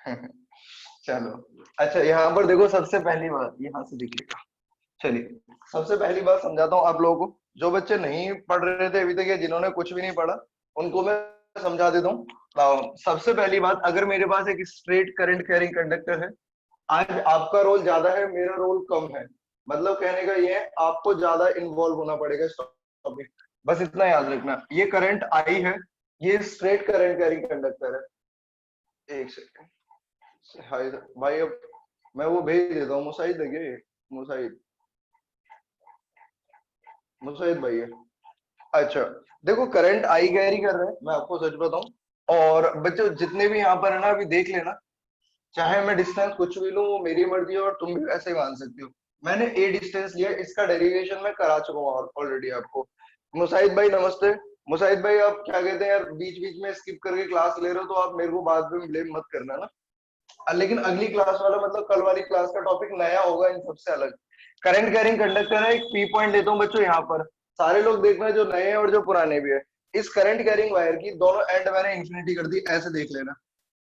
चलो, अच्छा यहाँ पर देखो, सबसे पहली बात यहाँ से दिखेगा। चलिए, सबसे पहली बात समझाता हूँ आप लोगों को। जो बच्चे नहीं पढ़ रहे थे अभी तक या जिन्होंने कुछ भी नहीं पढ़ा, उनको मैं समझा देता हूँ। सबसे पहली बात, अगर मेरे पास एक स्ट्रेट करंट कैरिंग कंडक्टर है, आज आपका रोल ज्यादा है, मेरा रोल कम है, मतलब कहने का ये है आपको ज्यादा इन्वॉल्व होना पड़ेगा इस टॉपिक। बस इतना याद रखना, ये करंट आई है, ये स्ट्रेट करंट कैरिंग कंडक्टर है। एक सेकेंड, हाय भाई, अब मैं वो भेज देता हूँ, मुसाहिद है क्या ये? मुसाहिद, मुसाहिद भाई है। अच्छा, देखो करंट आई कैरी कर रहे हैं, मैं आपको सच बताऊं, और बच्चों जितने भी यहाँ पर है ना, अभी देख लेना, चाहे मैं डिस्टेंस कुछ भी लूं, वो मेरी मर्जी है, और तुम भी वैसे ही मान सकते हो। मैंने ए डिस्टेंस लिया, इसका डेरिवेशन मैं करा चुका हूँ ऑलरेडी आपको। मुसाहिद भाई नमस्ते। मुसाहिद भाई, आप क्या कहते हैं यार, बीच बीच में स्किप करके क्लास ले रहे हो, तो आप मेरे को बाद में ब्लेम मत करना ना। लेकिन अगली क्लास वाला, मतलब कल वाली क्लास का टॉपिक नया होगा इन सबसे अलग। करंट कैरिंग कंडक्टर है, एक पी पॉइंट लेता हूँ बच्चों यहाँ पर, सारे लोग देखना जो नए हैं और जो पुराने भी है। इस करंट कैरिंग वायर की दोनों एंड मैंने इंफिनिटी कर दी, ऐसे देख लेना।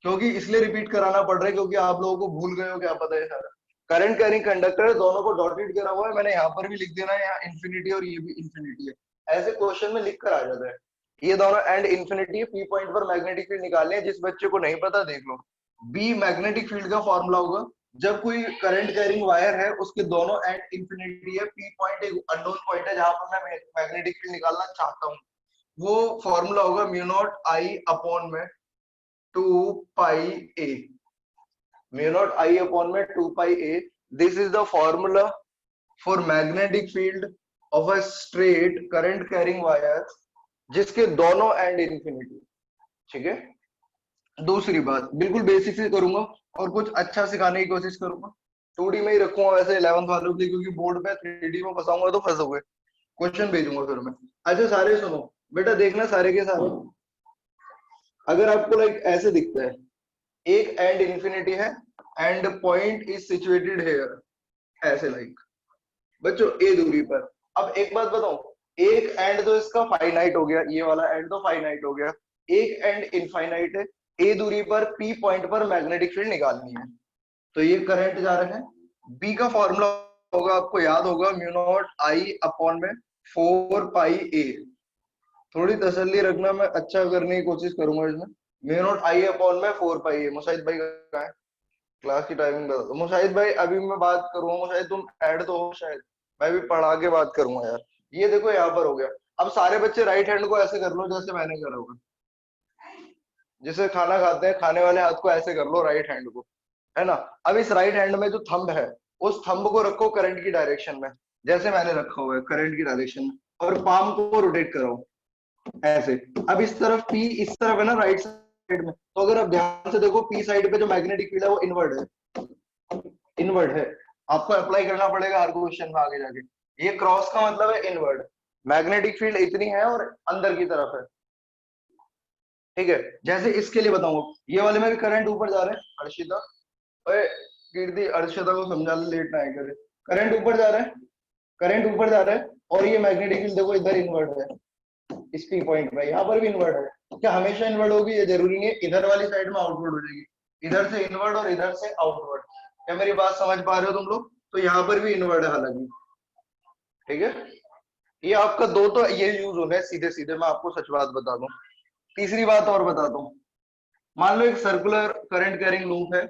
क्योंकि इसलिए रिपीट कराना पड़ रहा है, क्योंकि आप लोगों को भूल गए हो, क्या पता है सारा। करंट कैरिंग कंडक्टर दोनों को डॉटेड करा हुआ है, मैंने यहाँ पर भी लिख देना है, यहाँ इंफिनिटी और ये भी इंफिनिटी है, ऐसे क्वेश्चन में लिख कर आ जाता है। ये दोनों एंड इंफिनिटी, पी पॉइंट पर मैग्नेटिक फील्ड निकालने हैं, जिस बच्चे को नहीं पता देख लो। बी मैग्नेटिक फील्ड का फॉर्मूला होगा, जब कोई करंट कैरिंग वायर है उसके दोनों एंड इंफिनिटी है, पी पॉइंट एक अननोन पॉइंट है जहां पर मैं मैग्नेटिक फील्ड निकालना चाहता हूँ, वो फॉर्मूला होगा म्यू नॉट आई अपॉन में 2 pi a. Mu not I upon में 2 pi a, this is the formula for magnetic field of a straight current carrying wire जिसके दोनों एंड इंफिनिटी। ठीक है, दूसरी बात बिल्कुल बेसिक से करूंगा और कुछ अच्छा सिखाने की कोशिश करूंगा। 2D में ही रखूंगा वैसे 11th वालों के लिए, क्योंकि बोर्ड पे 3D में फंसाऊंगा तो फंसोगे, क्वेश्चन भेजूंगा फिर मैं। अच्छा सारे सुनो बेटा, देखना सारे के सारे। अगर आपको लाइक ऐसे दिखता है, एक एंड इंफिनिटी है end point is situated here, ऐसे लाइक बच्चों ए दूरी पर। अब एक बात बताओ, एक एंड तो इसका फाइनाइट हो गया, ये वाला एंड तो फाइनाइट हो गया, एक एंड इनफाइनाइट है। ए दूरी पर पी पॉइंट पर मैग्नेटिक फील्ड निकालनी है, तो ये करंट जा रहा है। बी का फॉर्मूला होगा, आपको याद होगा, म्यू नॉट आई अपॉन में 4 पाई ए। थोड़ी तसल्ली रखना, मैं अच्छा करने की कोशिश करूंगा इसमें। म्यू नॉट आई अपॉन में 4 पाई ए। मुसाहिद भाई कहाँ है? क्लास की टाइमिंग बता दो मुसाहिद भाई, अभी मैं बात करूंगा। मुसाहिद तुम ऐड तो हो शायद, मैं भी पढ़ा के बात करूंगा यार। ये देखो यहाँ पर हो गया। अब सारे बच्चे राइट हैंड को ऐसे कर लो जैसे मैंने करा होगा, जैसे खाना खाते हैं, खाने वाले हाथ को ऐसे कर लो, राइट हैंड को, है ना। अब इस राइट हैंड में जो थंब है, उस थंब को रखो करंट की डायरेक्शन में, जैसे मैंने रखा हुआ है करंट की डायरेक्शन में, और पाम को रोटेट कराओ ऐसे। अब इस तरफ पी इस तरफ है ना, राइट साइड में, तो अगर आप ध्यान से देखो, पी साइड पे जो मैग्नेटिक फील्ड है वो इनवर्ड है, इनवर्ड है। आपको अप्लाई करना पड़ेगा हर क्वेश्चन में आगे जाके। ये क्रॉस का मतलब है इनवर्ड, मैग्नेटिक फील्ड इतनी है और अंदर की तरफ है। ठीक है, जैसे इसके लिए बताऊंगा, ये वाले में भी करंट ऊपर जा रहे हैं। अर्शिता, ओए कीर्ति, अर्शिता को समझा ले, लेट ना आए करे। करंट ऊपर जा रहा है, करंट ऊपर जा रहा है, और ये मैग्नेटिक फील्ड देखो इधर इनवर्ट है, इस पी पॉइंट पे यहाँ पर भी इन्वर्ट है। क्या हमेशा इन्वर्ट होगी? ये जरूरी नहीं है, इधर वाली साइड में आउटवर्ड हो जाएगी, इधर से इनवर्ट और इधर से आउटवर्ड। क्या मेरी बात समझ पा रहे हो तुम लोग? तो यहाँ पर भी इन्वर्ट है हालांकि। ठीक है, ये आपका दो तो ये यूज हो रहा है सीधे सीधे, मैं आपको सच बात बता दूं। तीसरी बात और बता दूं, मान लो एक सर्कुलर करंट कैरिंग लूप है।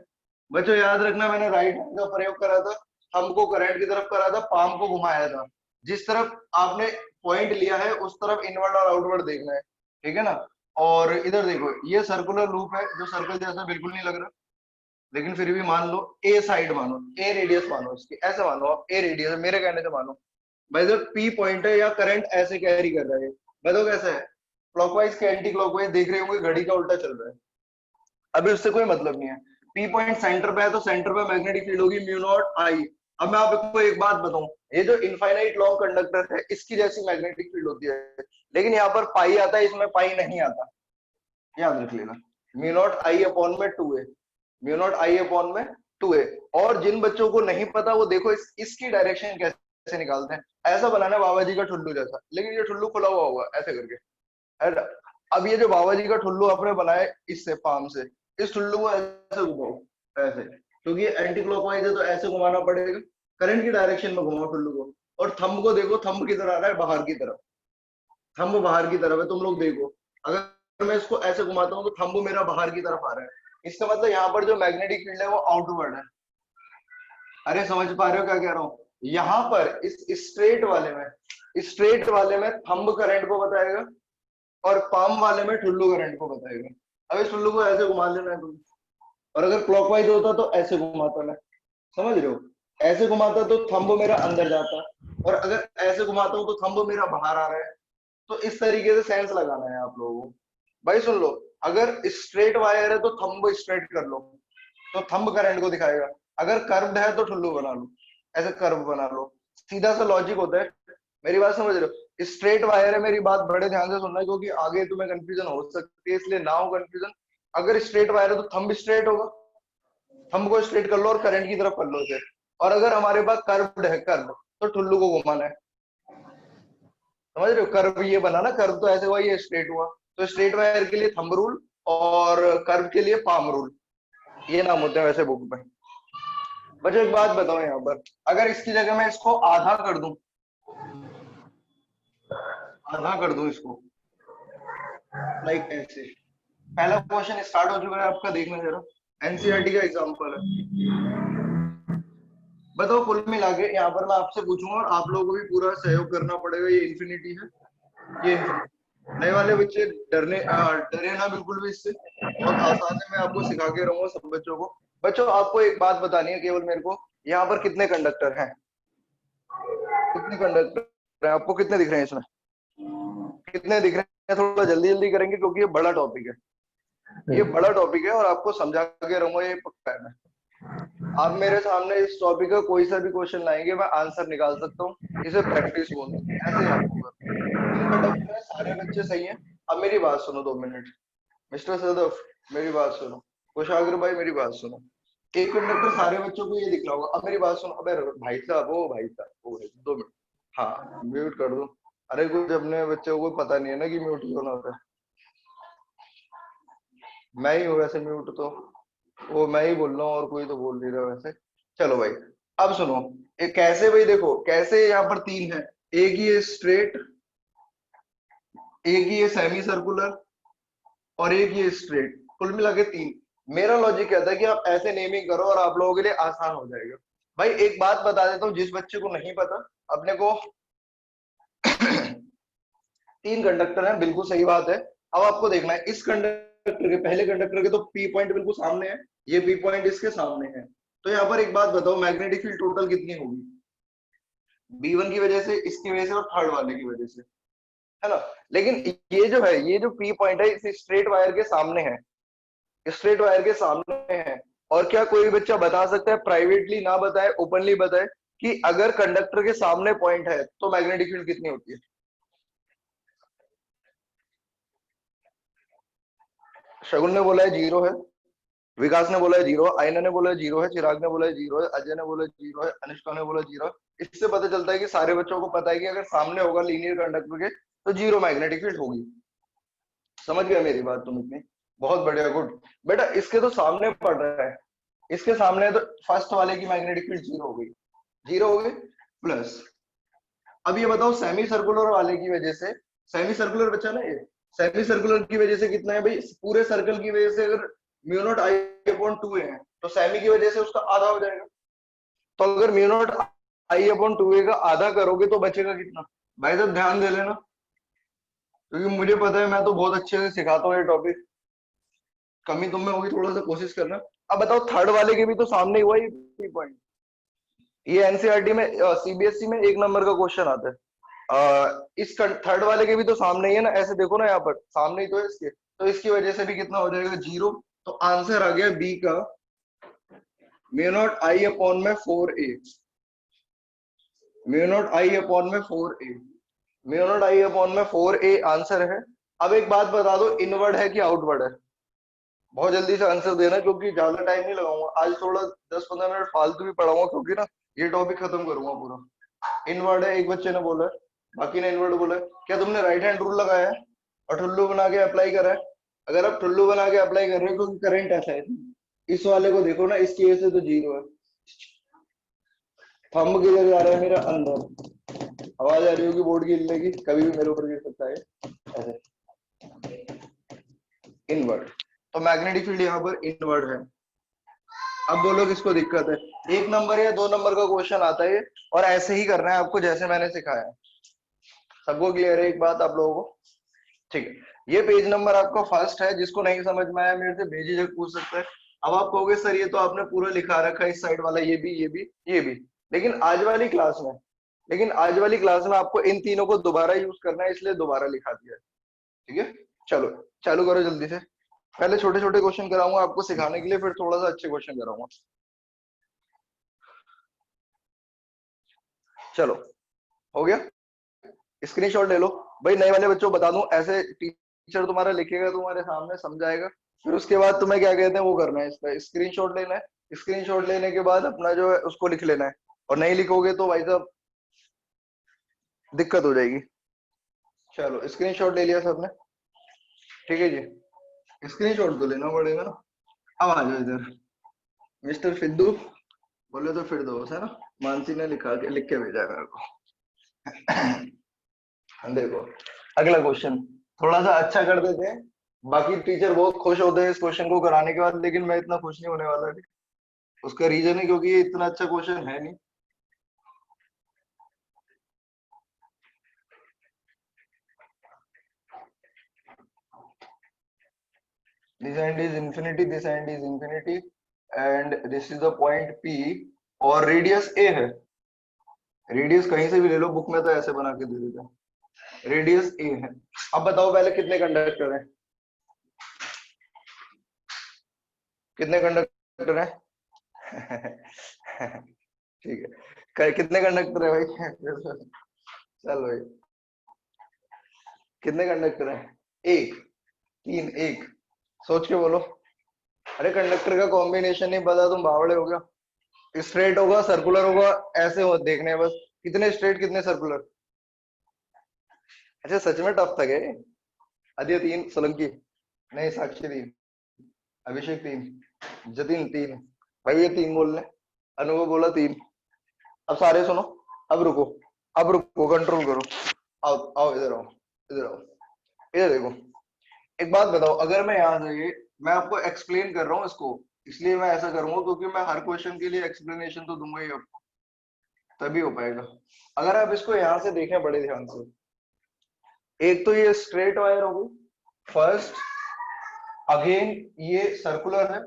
बच्चों याद रखना, मैंने राइट हैंड का प्रयोग करा था, थंब को करंट की तरफ करा था, पाम को घुमाया था। जिस तरफ आपने पॉइंट लिया है उस तरफ इनवर्ट और आउटवर्ड देखना है, ठीक है ना। और इधर देखो, ये सर्कुलर लूप है, जो सर्कल जैसा बिल्कुल नहीं लग रहा, लेकिन फिर भी मान लो ए साइड मानो, ए रेडियस मानो इसकी, ऐसे मानो आप, ए रेडियस मेरे कहने से मानो। भाई जब पी पॉइंट है या करंट ऐसे कैरी कर रहा है, बताओ कैसा है, क्लॉकवाइज के एंटी क्लॉकवाइज देख रहे होंगे, घड़ी का उल्टा चल रहा है। अभी उससे कोई मतलब नहीं है। पी पॉइंट सेंटर पे है, तो सेंटर पे मैग्नेटिक फील्ड होगी म्यू नॉट आई। अब मैं आपको एक बात बताऊं, ये जो इनफाइनाइट लॉन्ग कंडक्टर है, इसकी जैसी मैग्नेटिक फील्ड होती है, लेकिन यहाँ पर पाई आता है, इसमें पाई नहीं आता, याद रख लेना। म्यू नॉट आई अपॉन में 2a, mu naught I upon में 2a। और जिन बच्चों को नहीं पता वो देखो इसकी डायरेक्शन कैसे निकालते हैं। ऐसा बनाना है बाबा जी का ठुल्लू जैसा, लेकिन ये ठुल्लू खुला हुआ होगा ऐसे करके, है ना? अब ये जो बाबा जी का ठुल्लू आपने बनाया इससे पाम से, इस ठुल्लू को ऐसे घुमाओ, ऐसे, क्योंकि एंटी क्लॉकवाइज है तो ऐसे घुमाना पड़ेगा, करंट की डायरेक्शन में घुमाओ ठुल्लू को। और थंब को देखो, थंब किधर आ रहा है, बाहर की तरफ, थंब बाहर की तरफ है, तुम लोग देखो। अगर मैं इसको ऐसे घुमाता हूँ तो थंब मेरा बाहर की तरफ आ रहा है, इसका मतलब यहाँ पर जो मैग्नेटिक फील्ड है वो आउटवर्ड है। अरे समझ पा रहे हो क्या कह रहा हूँ? यहाँ पर इस स्ट्रेट वाले में थंब करंट को बताएगा, और पाम वाले में ठुल्लू करंट को बताएगा। अब इस ठुल्लू को ऐसे घुमा लेना है तुम, और अगर क्लॉकवाइज होता तो ऐसे घुमाता मैं, समझ रहे हो? ऐसे घुमाता तो थंब मेरा अंदर जाता, और अगर ऐसे घुमाता हूँ तो थंब मेरा बाहर आ रहा है। तो इस तरीके से सेंस लगाना है आप लोगों को। भाई सुन लो, अगर स्ट्रेट वायर है तो थंब स्ट्रेट कर लो, तो थंब करंट को दिखाएगा। अगर कर्व्ड है तो ठुल्लू बना लो, ऐसे कर्व बना लो, सीधा सा लॉजिक होता है। मेरी बात समझ रहे हो? स्ट्रेट वायर है, मेरी बात बड़े ध्यान से सुनना, क्योंकि आगे तुम्हें कंफ्यूजन हो सकती है, इसलिए ना हो कंफ्यूजन। अगर स्ट्रेट वायर है तो थंब स्ट्रेट होगा, थंब को स्ट्रेट कर लो और करंट की तरफ कर लो इसे। और अगर हमारे पास कर्व्ड है, कर्व, तो ठुल्लू को घुमाना है। समझ रहे हो? कर्व ये बना ना, कर्व तो ऐसे हुआ, ये स्ट्रेट हुआ। तो स्ट्रेट वायर के लिए थंब रूल, और कर्व के लिए पाम रूल, ये नाम होते हैं वैसे बुक में। बच्चों एक बात बताओ, यहाँ पर अगर इसकी जगह मैं इसको आधा कर दूं, आधा कर दूं इसको, लाइक ऐसे। पहला क्वेश्चन स्टार्ट हो चुका है आपका, देखना जरा, एनसीईआरटी का एग्जांपल है। बताओ कुल मिला के, यहाँ पर मैं आपसे पूछूंगा और आप लोगों को भी पूरा सहयोग करना पड़ेगा। ये इन्फिनिटी है, ये इन्फिनिटी। नए वाले बच्चे डरे ना बिल्कुल भी इससे, बहुत आसान है, मैं आपको सिखा के रहूंगा सब बच्चों को। बच्चों आपको एक बात बतानी है केवल मेरे को, यहाँ पर कितने कंडक्टर हैं, कितने कंडक्टर हैं आपको, कितने दिख रहे हैं इसमें, कितने दिख रहे हैं? थोड़ा जल्दी जल्दी करेंगे क्योंकि ये बड़ा टॉपिक है, ये बड़ा टॉपिक है, और आपको समझा के रहूंगा, ये पक्का है। मैं, आप मेरे सामने इस टॉपिक का कोई सा भी क्वेश्चन लाएंगे, मैं आंसर निकाल सकता हूँ। इसे प्रैक्टिस बोलते हैं, ऐसे ही आपको करना। तीन कंडक्टर है, सारे बच्चे सही हैं। अब मेरी बात सुनो 2 मिनट, मिस्टर सदफ, मेरी बात सुनो, कुशाग्र भाई मेरी बात सुनो। एक कंडक्टर सारे बच्चों को ये दिख रहा होगा। अब मेरी बात सुनो, अबे भाई साहब, ओ भाई साहब, ओ भाई 2 मिनट, हाँ म्यूट कर दो। अरे कुछ अपने बच्चों को पता नहीं है ना कि म्यूट क्यों होना होता है। मैं ही हूँ वैसे म्यूट तो, वो मैं ही बोल रहा हूँ, और कोई तो बोल नहीं रहा वैसे। चलो भाई, अब सुनो, ये कैसे भाई, देखो कैसे, यहाँ पर तीन है, एक ये स्ट्रेट, एक ये सेमी सर्कुलर, और एक ये स्ट्रेट, कुल मिला के तीन। मेरा लॉजिक क्या था कि आप ऐसे नेमिंग करो और आप लोगों के लिए आसान हो जाएगा। भाई एक बात बता देता हूँ, जिस बच्चे को नहीं पता, अपने को तीन कंडक्टर हैं, बिल्कुल सही बात है। अब आपको देखना है, इस कंडक्टर के, पहले कंडक्टर के तो पी पॉइंट बिल्कुल सामने है, ये पी पॉइंट इसके सामने है। तो यहाँ पर एक बात बताओ, मैग्नेटिक फील्ड टोटल कितनी होगी? B1 की वजह से, इसकी वजह से, और थर्ड वाले की वजह से, है ना? लेकिन ये जो है, ये जो पी पॉइंट है, इस स्ट्रेट वायर के सामने है, स्ट्रेट वायर के सामने है। और क्या कोई बच्चा बता सकता है, प्राइवेटली ना बताए ओपनली बताए, कि अगर कंडक्टर के सामने पॉइंट है तो मैग्नेटिक फील्ड कितनी होती है? शगुन ने बोला है 0 है, विकास ने बोला है 0, आयना ने बोला है 0 है, चिराग ने बोला है 0 है, अजय ने बोला है 0 है, अनुष्का ने बोला 0 है। इससे पता चलता है कि सारे बच्चों को पता है कि अगर सामने होगा लीनियर कंडक्टर के, तो 0 मैग्नेटिक फील्ड होगी। समझ गया मेरी बात तुम इतनी? बहुत बढ़िया, गुड। बेटा इसके तो सामने पड़ रहा है, इसके सामने है, तो फर्स्ट वाले की मैग्नेटिक फील्ड 0 हो गई, 0 हो गई प्लस। अब ये बताओ, सेमी सर्कुलर वाले की वजह से, सेमी सर्कुलर बचा ना ये, सेमी सर्कुलर की वजह से कितना है भाई? पूरे सर्कल की वजह से अगर म्यू नॉट आई अपॉन 2 है, तो सेमी की वजह से उसका आधा हो जाएगा। तो अगर म्यू नॉट आई अपॉन 2 का आधा करोगे तो बचेगा कितना? भाई साहब ध्यान दे लेना, क्योंकि मुझे पता है, मैं तो बहुत अच्छे से सिखाता हूँ ये टॉपिक। कमी तुम में होगी, थोड़ा सा कोशिश करना। अब बताओ, थर्ड वाले के भी तो सामने ही हुआ ये पॉइंट। ये एनसीईआरटी में, सीबीएसई में 1 नंबर का क्वेश्चन आता है। इस थर्ड वाले के भी तो सामने ही है ना, ऐसे देखो ना, यहाँ पर सामने ही तो है इसके, तो इसकी वजह से भी कितना हो जाएगा? 0। तो आंसर आ गया बी का, म्यू नॉट आई अपॉन में 4a, mu naught I upon में 4a, mu naught I upon में 4a आंसर है। अब एक बात बता दो, इनवर्ड है कि आउटवर्ड है? बहुत जल्दी से आंसर देना, क्योंकि ज्यादा टाइम नहीं लगाऊंगा आज, थोड़ा 10-15 मिनट फालतू भी पढ़ाऊंगा, क्योंकि ना ये टॉपिक खत्म करूंगा पूरा। इनवर्ड है, एक बच्चे ने बोला है, बाकी ने इनवर्ड बोला है। क्या तुमने राइट हैंड रूल लगाया है और ठुल्लू बना के अप्लाई करा है? अगर आप टुल्लू बना के अप्लाई कर रहे हो क्योंकि करंट ऐसा है, इस वाले को देखो ना, इसकी वजह से तो जीरो है। थंब किधर जा रहा है मेरा? अंदर। आवाज आ रही होगी बोर्ड की हिलने की, कभी भी मेरे ऊपर गिर सकता है ऐसे। इनवर्ड। तो मैग्नेटिक फील्ड यहाँ पर इनवर्ड है। अब बोलो किसको दिक्कत है? 1 नंबर या 2 नंबर का क्वेश्चन आता है और ऐसे ही करना है आपको जैसे मैंने सिखाया है। सबको क्लियर है एक बात आप लोगों को? ठीक है, ये पेज नंबर आपका फर्स्ट है। जिसको नहीं समझ में आया मेरे से बेझिझक पूछ सकता है। अब आप कहोगे सर ये तो आपने पूरा लिखा रखा है, इस साइड वाला ये भी, ये भी, ये भी। लेकिन आज वाली क्लास में लेकिन आज वाली क्लास में आपको इन तीनों को दोबारा यूज करना है, इसलिए दोबारा लिखा दिया है। ठीक है, चलो चालू करो जल्दी से। पहले छोटे छोटे क्वेश्चन कराऊंगा आपको सिखाने के लिए, फिर थोड़ा सा अच्छे क्वेश्चन कराऊंगा। चलो, हो गया? स्क्रीनशॉट ले लो। भाई नए वाले बच्चों को बता दूं, ऐसे टीचर तुम्हारा लिखेगा तुम्हारे सामने, समझाएगा, फिर उसके बाद तुम्हें क्या कहते हैं वो करना है, इसका स्क्रीनशॉट लेना है। स्क्रीनशॉट लेने के बाद अपना जो है उसको लिख लेना है। और नहीं लिखोगे तो भाई साहब दिक्कत हो जाएगी। चलो स्क्रीनशॉट ले लिया सबने? ठीक है जी, स्क्रीनशॉट तो लेना पड़ेगा ना। अब आ जाओ इधर। मिस्टर फिद्दू बोले तो फिर दोस्त है ना, मानसी ने लिख के भेजा है मेरे को। देखो, अगला क्वेश्चन थोड़ा सा अच्छा कर देते हैं। बाकी टीचर बहुत खुश होते हैं इस क्वेश्चन को कराने के बाद, लेकिन मैं इतना खुश नहीं होने वाला अभी। उसका रीजन है क्योंकि ये इतना अच्छा क्वेश्चन है नहीं। This and is infinity, this and is infinity, and this is the point P, और रेडियस ए है। रेडियस कहीं से भी ले लो, बुक में तो ऐसे बना के दे देते हैं। रेडियस ए है। अब बताओ पहले कितने कंडक्टर हैं? कितने कंडक्टर हैं? ठीक है, कितने कंडक्टर है भाई? चल भाई, कितने कंडक्टर हैं? एक, तीन, एक। सोच के बोलो। अरे कंडक्टर का कॉम्बिनेशन नहीं पता तुम बावड़े हो गया। स्ट्रेट होगा, सर्कुलर होगा, ऐसे हो देखने हैं बस। कितने स्ट्रेट कितने सर्कुलर? अच्छा सच में टफ था क्या ये? आदित्य तीन, सोलंकी नहीं, साक्षी तीन, अभिषेक तीन, जतिन तीन। भाई ये तीन बोल रहे, अनुभव बोला तीन। अब सारे सुनो। अब रुको, अब रुको, कंट्रोल करो। आओ आओ इधर आओ, इधर आओ, इधर देखो। एक बात बताओ, अगर मैं यहाँ से मैं आपको एक्सप्लेन कर रहा हूँ इसको, इसलिए मैं ऐसा करूंगा क्योंकि मैं हर क्वेश्चन के लिए एक्सप्लेनेशन तो दूंगा ही आपको, तभी हो पाएगा। अगर आप इसको यहाँ से देखें बड़े ध्यान से, एक तो ये स्ट्रेट वायर होगी फर्स्ट, अगेन ये सर्कुलर है,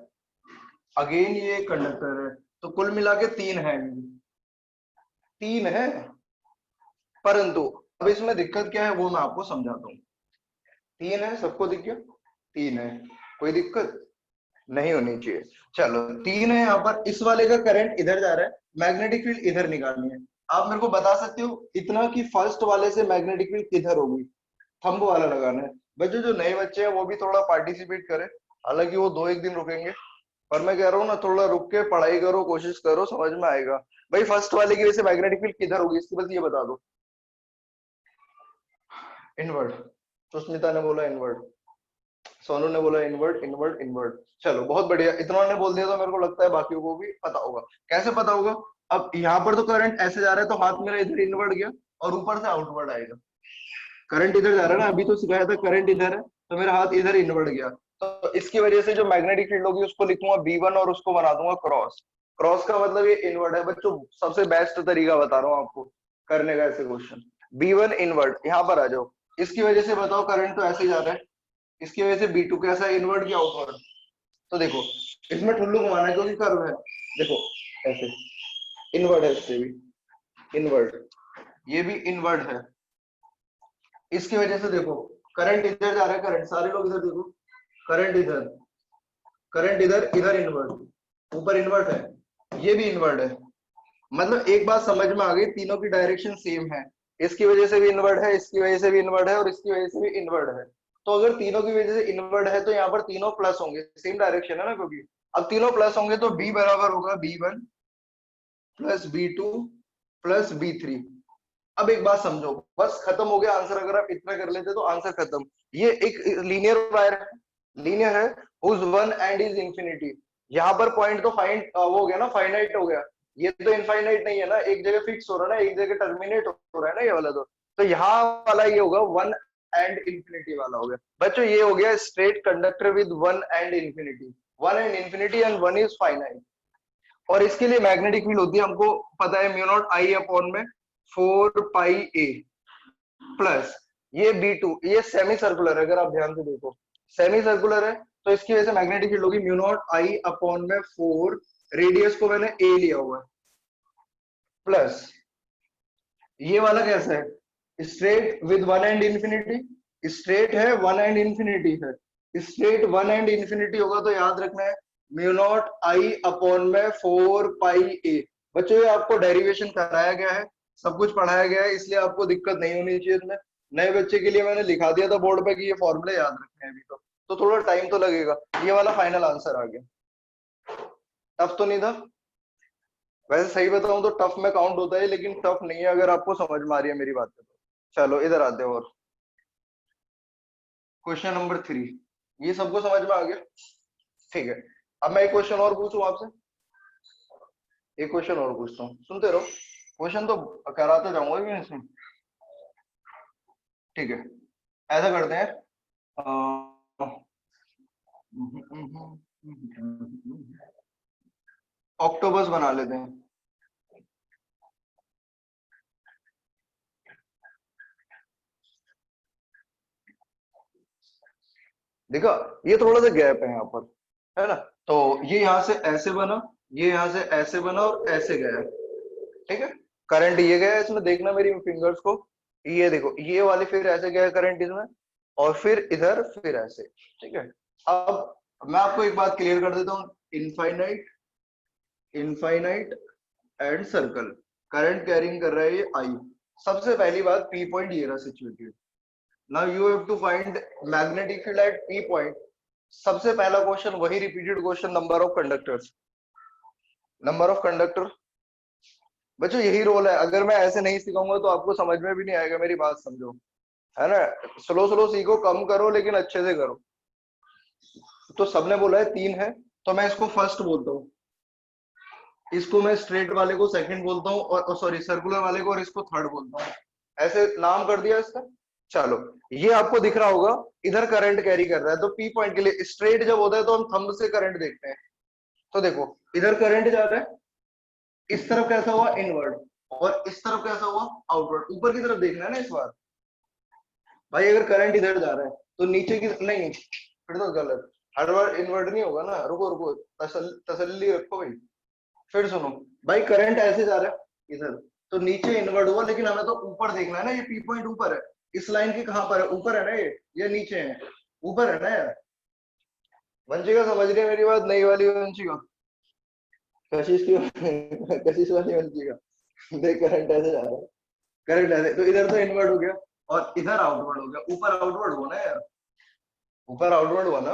अगेन ये कंडक्टर है, तो कुल मिला के तीन है। तीन है, परंतु अब इसमें दिक्कत क्या है वो मैं आपको समझाता हूँ। तीन है, सबको दिख गया? तीन है, कोई दिक्कत नहीं होनी चाहिए। चलो तीन है, यहाँ पर इस वाले का करंट इधर जा रहा है, मैग्नेटिक फील्ड इधर निकालनी है। आप मेरे को बता सकते हो इतना कि फर्स्ट वाले से मैग्नेटिक फील्ड किधर होगी? थंब वाला लगाना है। बच्चों जो नए बच्चे हैं वो भी थोड़ा पार्टिसिपेट करें, हालांकि वो 2 एक दिन रुकेंगे, पर मैं कह रहा हूँ ना थोड़ा रुक के पढ़ाई करो, कोशिश करो, समझ में आएगा। भाई फर्स्ट वाले की वजह से मैग्नेटिक फील्ड किधर होगी इसकी बस ये बता दो। इनवर्ड। सुष्मिता ने बोला इनवर्ड, सोनू ने बोला इनवर्ड, इनवर्ड, इनवर्ड। चलो बहुत बढ़िया, इतना ने बोल दिया तो मेरे को लगता है बाकियों को भी पता होगा। कैसे पता होगा? अब यहाँ पर तो करंट ऐसे जा रहा है तो हाथ मेरा इधर इनवर्ड गया और ऊपर से आउटवर्ड आएगा। करंट इधर जा रहा है ना, अभी तो सिखाया था करंट इधर है, तो मेरा हाथ इधर इनवर्ड गया। तो इसकी वजह से जो मैग्नेटिक फील्ड होगी उसको लिखूंगा B1 और उसको बना दूंगा क्रॉस। क्रॉस का मतलब ये इनवर्ड है बच्चों, सबसे बेस्ट तरीका बता रहा हूँ आपको करने का ऐसे क्वेश्चन। B1 इनवर्ड, यहाँ पर आ जाओ। इसकी वजह से बताओ करंट तो ऐसे ही जा रहा है, इसकी वजह से B2 कैसा इनवर्ड की आउटवर्ड? तो देखो इसमें ठुल्लू घुमाना है क्योंकि कर्व है। देखो ऐसे इनवर्ड है, इससे भी इनवर्ड, ये भी इनवर्ड है। इसकी वजह से देखो करंट इधर जा रहा है, करंट सारे लोग इधर देखो, करंट इधर, करंट इधर, इधर इनवर्ड, ऊपर इनवर्ट है, ये भी इनवर्ड है। मतलब एक बात समझ में आ गई, तीनों की डायरेक्शन सेम है। इसकी वजह से भी इनवर्ड है, इसकी वजह से भी इनवर्ड है, और इसकी वजह से भी इनवर्ड है। तो अगर तीनों की वजह से इनवर्ड है तो यहाँ पर तीनों प्लस होंगे, सेम डायरेक्शन है ना, क्योंकि अब तीनों प्लस होंगे तो B बराबर होगा B1 plus B2 plus B3। अब एक बात समझो, बस खत्म हो गया आंसर। अगर आप इतना कर लेते तो आंसर खत्म। ये एक लीनियर वायर है, लीनियर है, whose one end is infinity. यहाँ पर पॉइंट तो फाइंड वो हो गया ना, फाइनाइट हो गया। ये तो इनफाइनाइट नहीं है ना, एक जगह फिक्स हो रहा है ना, एक जगह टर्मिनेट हो रहा है ना ये वाला। तो यहाँ वाला ये होगा वन एंड इंफिनिटी वाला हो गया। बच्चों ये हो गया straight conductor with one end infinity, one end infinity and one is finite. और इसके लिए मैग्नेटिक फील्ड होती है, हमको पता है, म्यू नॉट आई अपॉन में 4 पाई ए प्लस ये B2, ये सेमी सर्कुलर है, अगर आप ध्यान से देखो सेमी सर्कुलर है, तो इसकी वजह से मैग्नेटिक फील्ड होगी म्यू नॉट आई अपॉन में 4, रेडियस को मैंने ए लिया हुआ है, प्लस ये वाला कैसा है, straight with one end infinity, straight है, वन एंड इंफिनिटी है, स्ट्रेट वन एंड इंफिनिटी होगा तो याद रखना है म्यू नॉट आई अपॉन में 4 पाई ए। बच्चों ये आपको डेरिवेशन कराया गया है, सब कुछ पढ़ाया गया है, इसलिए आपको दिक्कत नहीं होनी चाहिए इसमें। नए बच्चे के लिए मैंने लिखा दिया था बोर्ड पे कि ये फॉर्मूले याद रखने हैं अभी, तो थोड़ा टाइम तो लगेगा। ये वाला फाइनल आंसर आ गया, टफ तो नहीं था। वैसे सही बताऊं तो टफ में काउंट होता है, लेकिन टफ नहीं है अगर आपको समझ में आ रही है मेरी बात। तो चलो इधर आते हो, और क्वेश्चन नंबर 3, ये सबको समझ में आ गया? ठीक है, अब मैं एक क्वेश्चन और पूछूं आपसे, एक क्वेश्चन और पूछता हूँ, सुनते रहो, क्वेश्चन तो कराते जाऊंगा भी इसमें। ठीक है, ऐसा करते हैं, ऑक्टोबस बना लेते हैं। देखा, ये थोड़ा सा गैप है यहाँ पर, है ना? तो ये यहाँ से ऐसे बना, ये यहाँ से ऐसे बना और ऐसे गया, ठीक है। करंट ये गया इसमें, देखना मेरी फिंगर्स को, ये देखो ये वाली फिर ऐसे गया करंट इसमें, और फिर इधर फिर ऐसे, ठीक है। अब मैं आपको एक बात क्लियर कर देता हूँ, infinite, infinite and circle, current carrying कर रहा है ये आई। सबसे पहली बात, पी पॉइंट ये रहा सिचुएटेड, now you have to find magnetic field at P point. सबसे पहला क्वेश्चन वही repeated question, number of conductors, number of conductor. बच्चों यही रोल है, अगर मैं ऐसे नहीं सिखाऊंगा तो आपको समझ में भी नहीं आएगा, मेरी बात समझो, है ना? स्लो स्लो सीखो, कम करो लेकिन अच्छे से करो। तो सबने बोला है 3 है, तो मैं इसको फर्स्ट बोलता हूँ, इसको मैं स्ट्रेट वाले को सेकंड बोलता हूँ, और सॉरी सर्कुलर वाले को, और इसको थर्ड बोलता हूँ, ऐसे नाम कर दिया इसका। चलो, ये आपको दिख रहा होगा, इधर करंट कैरी कर रहा है, तो पी पॉइंट के लिए स्ट्रेट जब होता है तो हम थंब से करंट देखते हैं। तो देखो इधर करंट जा रहा है, इस तरफ कैसा हुआ, इनवर्ड, और इस तरफ कैसा हुआ, आउटवर्ड। ऊपर की तरफ देखना है ना इस बार भाई, अगर करंट इधर जा रहा है तो नीचे की नहीं, फिर तो गलत, हर बार इनवर्ड नहीं होगा ना। रुको रुको, तसल्ली रखो भाई, फिर सुनो भाई, करंट ऐसे जा रहा है इधर, तो नीचे इनवर्ड हुआ, लेकिन हमें तो ऊपर देखना है ना, ये पी पॉइंट ऊपर है, इस लाइन के कहां पर है, ऊपर है ना ये नीचे है, ऊपर है ना यार। वंशिका समझ रही है मेरी बात, नई वाली वंशिका, कशिश की कशिश वाली वंशिका, देख करंट ऐसे जा रहा है, करंट ऐसे, तो इधर तो इनवर्ड हो गया और इधर आउटवर्ड हो गया, ऊपर आउटवर्ड हुआ ना यार, ऊपर आउटवर्ड हुआ ना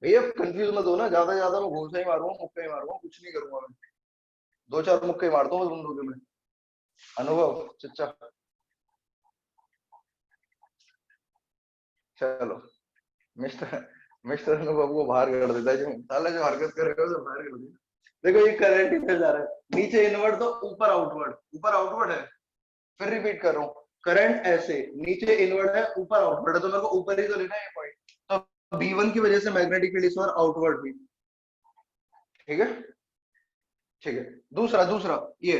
भैया। कंफ्यूज मत हो ना, ज्यादा ज्यादा मैं घूसा ही मारूंगा, मुक्का ही मारूंगा, कुछ नहीं करूंगा मैं, 2-4 मुक्के मारता हूँ बंदूक में। अनुभव चचा, चलो, मिस्टर मिस्टर अनुभव को बाहर कर देता है, जो साला जो हरकत करेगा उसे बाहर कर देता। देखो ये करंट इधर जा रहा है, नीचे इनवर्ड तो ऊपर आउटवर्ड, ऊपर आउटवर्ड है, फिर रिपीट कर रहा हूँ, करंट ऐसे, नीचे इनवर्ड है, ऊपर आउटवर्ड है, तो मेरे को ऊपर ही तो लेना है ये पॉइंट। तो B1 की वजह से मैग्नेटिक फील्ड इस बार आउटवर्ड हुई, ठीक है, ठीक है। दूसरा दूसरा ये,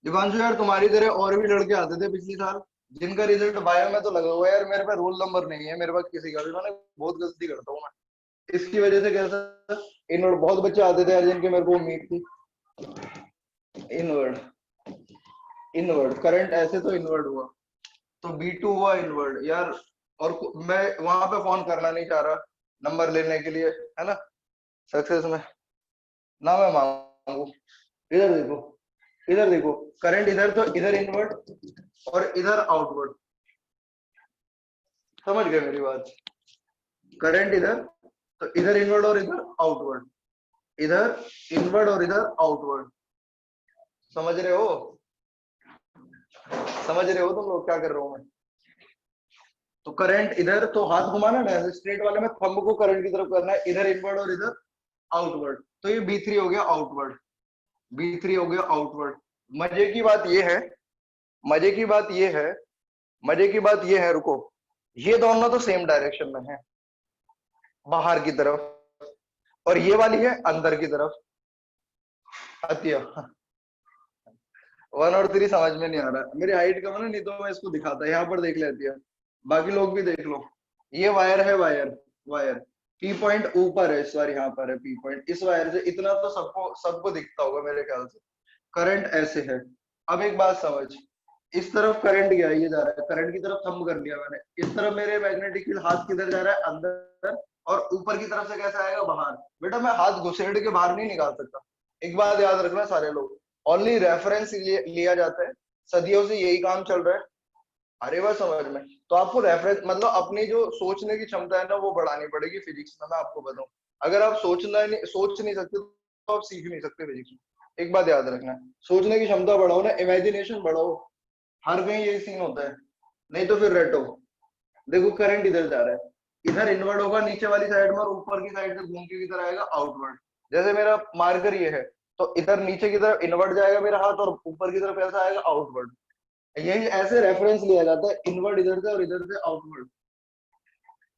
दिवांशु यार तुम्हारी तरह और भी लड़के आते थे पिछली साल, जिनका रिजल्ट बायो में तो लगा हुआ है यार, मेरे पे रोल नंबर नहीं है मेरे पास किसी का भी, मैंने बहुत गलती करता हूँ मैं, इसकी वजह से कैसा, इनवर्ड बहुत बच्चे आते थे यार जिनके मेरे को उम्मीद थी। इनवर्ड, इनवर्ड करंट ऐसे तो इनवर्ड हुआ, तो B2 हुआ इनवर्ड यार। और मैं वहां पे फोन करना नहीं चाह रहा नंबर लेने के लिए, है ना, सक्सेस में ना मैं मांगू। इधर देखो, इधर देखो, करंट इधर तो इधर इनवर्ड और इधर आउटवर्ड, समझ गए मेरी बात? करंट इधर तो इधर इनवर्ड और इधर आउटवर्ड, इधर इनवर्ड और इधर आउटवर्ड, समझ रहे हो? समझ रहे हो तुम लोग क्या कर रहा हूं मैं? तो करंट इधर तो हाथ घुमाना ना, स्ट्रेट वाले में थंब को करंट की तरफ करना है, इधर इनवर्ड और इधर आउटवर्ड। तो ये B3 हो गया आउटवर्ड, B3 हो गया आउटवर्ड। मजे की बात ये है, मजे की बात ये है, मजे की बात ये है, रुको, ये दोनों तो सेम डायरेक्शन में है, बाहर की तरफ, और ये वाली है अंदर की तरफ। अतिया 1 और 3 समझ में नहीं आ रहा, मेरी हाइट कम है ना, नहीं तो मैं इसको दिखाता, यहाँ पर देख लेती है, बाकी लोग भी देख लो। ये वायर है, वायर, वायर, पी पॉइंट ऊपर है, इस बार यहाँ पर है पी पॉइंट, इस वायर से इतना तो सबको सबको दिखता होगा मेरे ख्याल से। करंट ऐसे है। अब एक बात समझ, इस तरफ करंट गया, ये जा रहा है, करंट की तरफ थंब कर लिया मैंने, इस तरफ मेरे मैग्नेटिक फील्ड हाथ किधर जा रहा है, अंदर, और ऊपर की तरफ से कैसे आएगा, बाहर। बेटा मैं हाथ घुसेड़ के बाहर नहीं निकाल सकता, एक बात याद रखना सारे लोग, ओनली रेफरेंस लिया जाता है, सदियों से यही काम चल रहा है। अरे बात समझ में, तो आपको रेफरेंस मतलब अपनी जो सोचने की क्षमता है ना वो बढ़ानी पड़ेगी फिजिक्स में, मैं आपको बताऊं। अगर आप सोच नहीं सकते तो आप सीख नहीं सकते फिजिक्स में, एक बात याद रखना, सोचने की क्षमता बढ़ाओ ना, इमेजिनेशन बढ़ाओ, हर कहीं यही सीन होता है, नहीं तो फिर रटो। देखो करंट इधर जा रहा है, इधर इनवर्ड होगा नीचे वाली साइड में, और ऊपर की साइड से घूम के इधर आएगा आउटवर्ड। जैसे मेरा मार्कर ये है, तो इधर नीचे की तरफ इनवर्ड जाएगा मेरा हाथ, और ऊपर की तरफ कैसा आएगा, आउटवर्ड। यही ऐसे रेफरेंस लिया जाता है, इनवर्ड इधर से और इधर से आउटवर्ड।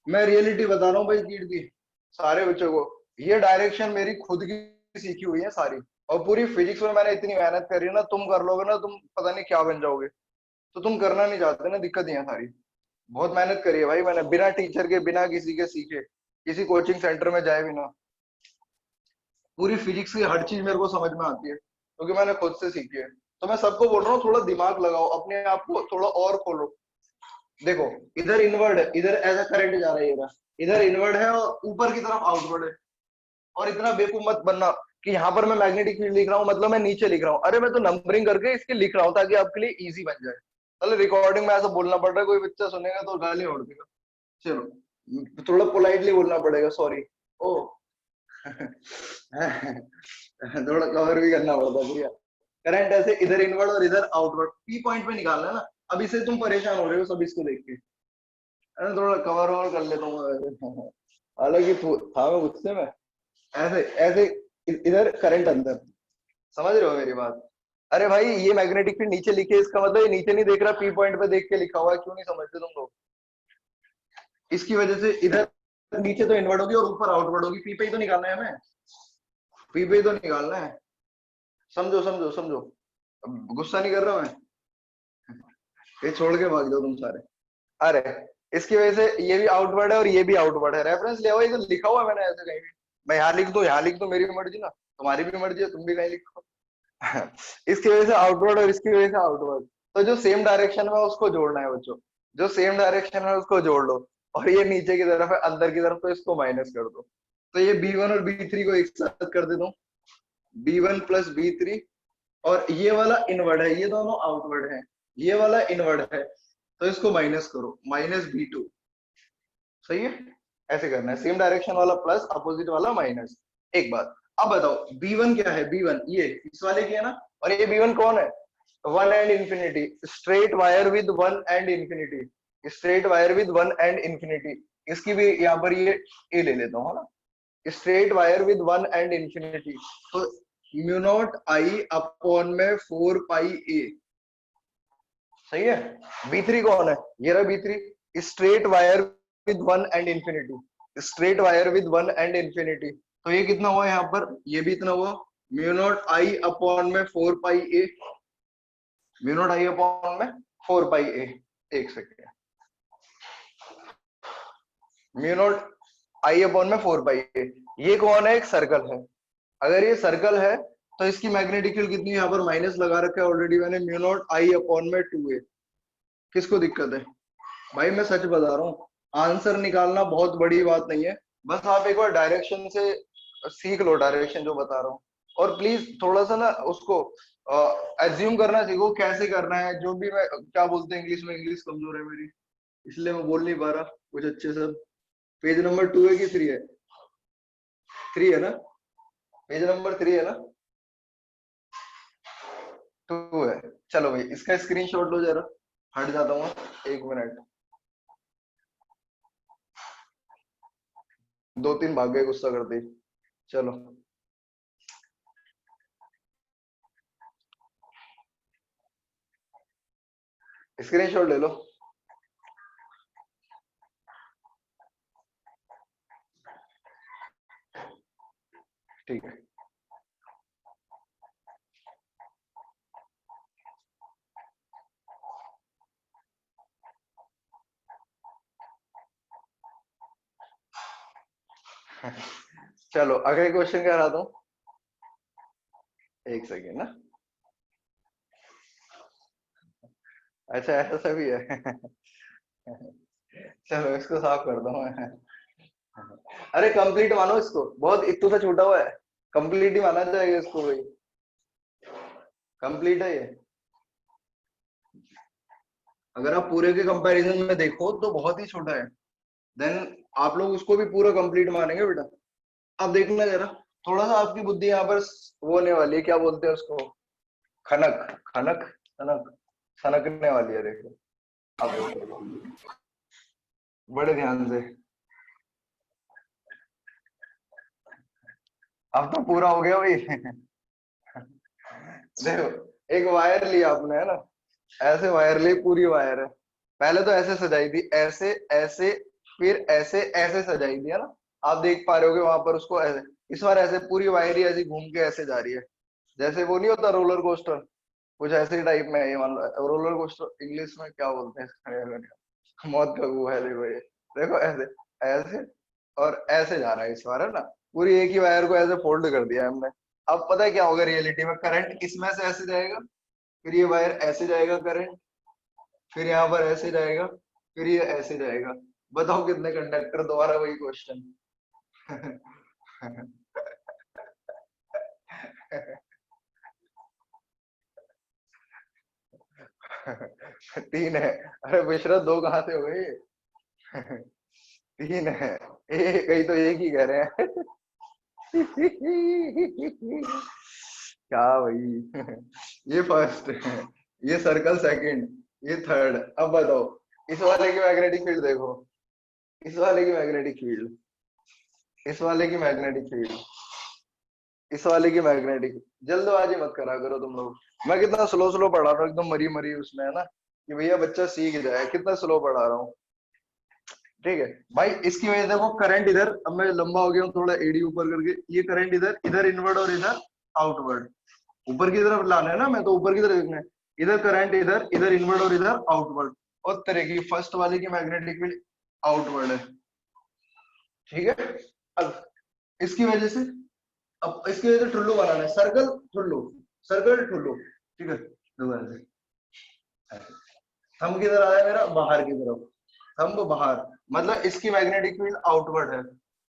मैं रियलिटी बता रहा हूँ भाई कीर्ति, सारे बच्चों को, ये डायरेक्शन मेरी खुद की सीखी हुई है सारी, और पूरी फिजिक्स में मैंने इतनी मेहनत करी ना, तुम कर लोगे ना तुम पता नहीं क्या बन जाओगे, तो तुम करना नहीं चाहते ना, दिक्कत ही है सारी। बहुत मेहनत करी है भाई मैंने, बिना टीचर के, बिना किसी के सीखे, किसी कोचिंग सेंटर में जाए बिना, पूरी फिजिक्स की हर चीज मेरे को समझ में आती है, क्योंकि मैंने खुद से सीखी है। तो मैं सबको बोल रहा हूँ थोड़ा दिमाग लगाओ, अपने आप को थोड़ा और खोलो। देखो इधर इनवर्ड है, इधर ऐसा करंट जा रहा है, इधर इनवर्ड है और ऊपर की तरफ आउटवर्ड है। और इतना बेवकूफ मत बनना कि यहाँ पर मैं मैग्नेटिक फील्ड लिख रहा हूँ मतलब मैं नीचे लिख रहा हूँ, अरे मैं तो नंबरिंग करके इसके लिख रहा हूँ ताकि आपके लिए इजी बन जाए। चलो रिकॉर्डिंग में ऐसा बोलना पड़ रहा है, कोई बच्चा सुनेगा तो गाली उड़ देगा, चलो थोड़ा पोलाइटली बोलना पड़ेगा, सॉरी। ओ थोड़ा कवर भी करना पड़ता है भैया। करंट ऐसे इधर इनवर्ड और इधर आउटवर्ड, पी पॉइंट पे निकालना है ना, अब इसे तुम परेशान हो रहे हो सब इसको देख के, अरे थोड़ा कवर और कर लेता हूँ हालांकि था मैं गुस्से में, ऐसे ऐसे इधर करंट अंदर, समझ रहे हो मेरी बात। अरे भाई ये मैग्नेटिक फील्ड नीचे लिखे, इसका मतलब ये नीचे नहीं देख रहा, पी पॉइंट पे देख के लिखा हुआ है, क्यों नहीं समझते तुम लोग। इसकी वजह से इधर नीचे तो इनवर्ड होगी और ऊपर आउटवर्ड होगी, पी पे ही तो निकालना है हमें, पी पे ही तो निकालना है, समझो समझो समझो। अब गुस्सा नहीं कर रहा मैं, ये छोड़ के भाग जाओ तुम सारे। अरे इसकी वजह से ये भी आउटवर्ड है और ये भी आउटवर्ड है, रेफरेंस ले आओ, ये तो लिखा हुआ है मैंने ऐसे कहीं भी, मैं यहाँ लिख दूं यहाँ लिख दूं, मेरी मर्जी ना, तुम्हारी भी मर्जी है, तुम भी कहीं लिखो। इसकी वजह से आउटवर्ड और इसकी वजह से आउटवर्ड, तो जो सेम डायरेक्शन में उसको जोड़ना है बच्चों, जो सेम डायरेक्शन है उसको जोड़ लो, और ये नीचे की तरफ है अंदर की तरफ, तो इसको माइनस कर दो। तो ये B1 और B3 को एक साथ कर देता हूँ, B1 प्लस B3, और ये वाला इनवर्ड है, ये दोनों आउटवर्ड है, ये वाला इनवर्ड है, तो इसको माइनस करो, -B2। सही है, ऐसे करना है, सेम डायरेक्शन वाला प्लस, अपोजिट वाला माइनस। एक बात, अब बताओ B1 क्या है, B1 ये इस वाले की है ना, और ये B1 कौन है, one end infinity, straight wire with one end infinity, straight wire with one end infinity, इसकी भी यहाँ पर ये ए ले लेता हूँ, है ना, straight wire with one end infinity, तो म्यू नॉट आई अपॉन में 4 पाई ए। सही है। B3 कौन है, ये रहा B3, straight wire with one end infinity, straight wire with one end infinity, तो ये कितना हुआ यहाँ पर, ये भी इतना हुआ, म्यू नॉट आई अपॉन में 4 pi a, mu not I upon में 4 पाई ए। एक second, mu naught I upon में 4 पाई ए, ये कौन है, एक सर्कल है, अगर ये सर्कल है तो इसकी मैग्नेटिक फील्ड कितनी है, यहाँ पर माइनस लगा रखा है ऑलरेडी मैंने, म्यू नॉट आई अपॉन में 2a। किसको दिक्कत है भाई, मैं सच बता रहा हूँ, आंसर निकालना बहुत बड़ी बात नहीं है, बस आप एक बार डायरेक्शन से सीख लो, डायरेक्शन जो बता रहा हूँ, और प्लीज थोड़ा सा ना उसको एज्यूम करना सीखो कैसे करना है, जो भी मैं क्या बोलते हैं इंग्लिश में, इंग्लिश कमजोर है मेरी इसलिए मैं बोल नहीं पा रहा कुछ अच्छे से। पेज नंबर 2 है कि 3 है, 3 है ना, पेज नंबर 3 है ना, 2 है। चलो भाई इसका स्क्रीनशॉट लो जरा, हट जाता हूँ 1 मिनट। दो तीन भाग गए गुस्सा करते ही। चलो स्क्रीनशॉट ले लो। ठीक है। चलो अगले क्वेश्चन क्या रहा था? एक सेकेंड ना। अच्छा ऐसा सभी है। चलो इसको साफ कर दो मैं। अरे कंप्लीट मानो इसको, बहुत इतू सा छूटा हुआ है, कंप्लीट ही माना जाएगा इसको भाई। कंप्लीट है ये। अगर आप पूरे के कंपैरिजन में देखो तो बहुत ही छोटा है, देन आप लोग उसको भी पूरा कंप्लीट मानेंगे बेटा। अब देखना जरा, थोड़ा सा आपकी बुद्धि यहाँ पर वो होने वाली है, क्या बोलते हैं उसको, खनक खनक सनक सनकने वाली है। देखो अब देखो, बड़े ध्यान से। अब तो पूरा हो गया भाई। देखो एक वायर लिया आपने है ना, ऐसे वायर ली, पूरी वायर है। पहले तो ऐसे सजाई थी, ऐसे ऐसे, फिर ऐसे ऐसे सजाई थी है ना। आप देख पा रहे होगे वहां पर उसको ऐसे। इस बार ऐसे पूरी वायर ही ऐसी घूम के ऐसे जा रही है, जैसे वो नहीं होता रोलर कोस्टर, कुछ ऐसे टाइप में है ये। मान लो रोलर कोस्टर इंग्लिश में क्या बोलते हैं इसका? मौत का कुआं है। देखो ये, देखो ऐसे ऐसे और ऐसे जा रहा है इस बार है ना। पूरी एक ही वायर को ऐसे फोल्ड कर दिया हमने। अब पता है क्या होगा रियलिटी में, करंट इसमें से ऐसे जाएगा, फिर ये वायर ऐसे जाएगा करंट, फिर यहाँ पर ऐसे जाएगा, फिर ये ऐसे जाएगा। बताओ कितने कंडक्टर? दोबारा वही क्वेश्चन। तीन है। अरे मिश्रा दो कहाँ से हो गए? तीन है, एक कहीं तो एक ही कह रहे हैं। क्या भाई? ये फर्स्ट है, ये सर्कल सेकंड, ये थर्ड। अब बताओ इस वाले की मैग्नेटिक फील्ड देखो, इस वाले की मैग्नेटिक फील्ड, इस वाले की मैग्नेटिक फील्ड, इस वाले की मैग्नेटिक। जल्दबाजी मत करा करो तुम लोग। मैं कितना स्लो स्लो पढ़ा रहा हूँ, एकदम मरी मरी उसमें है ना, कि भैया बच्चा सीख जाए, कितना स्लो पढ़ा रहा हूँ। ठीक है भाई, इसकी वजह से वो करंट इधर, अब मैं लंबा हो गया हूँ थोड़ा एडी ऊपर करके, ये करंट इधर इधर इनवर्ड और इधर आउटवर्ड। ऊपर की तरफ लाना है ना, मैं तो ऊपर की तरफ देखना है। इधर करंट इधर इधर इनवर्ड और इधर आउटवर्ड। और तरह की फर्स्ट वाले की मैग्नेटिक फील्ड आउटवर्ड है। ठीक है। अब इसकी वजह से, अब इसकी वजह से ठुल्लू बनाना है, सर्कल ठुल्लू, सर्कल ठुल्लू। ठीक है, दोबारा से थंब किधर आया मेरा, बाहर की तरफ, थंब बाहर, मतलब इसकी मैग्नेटिक फील्ड आउटवर्ड है।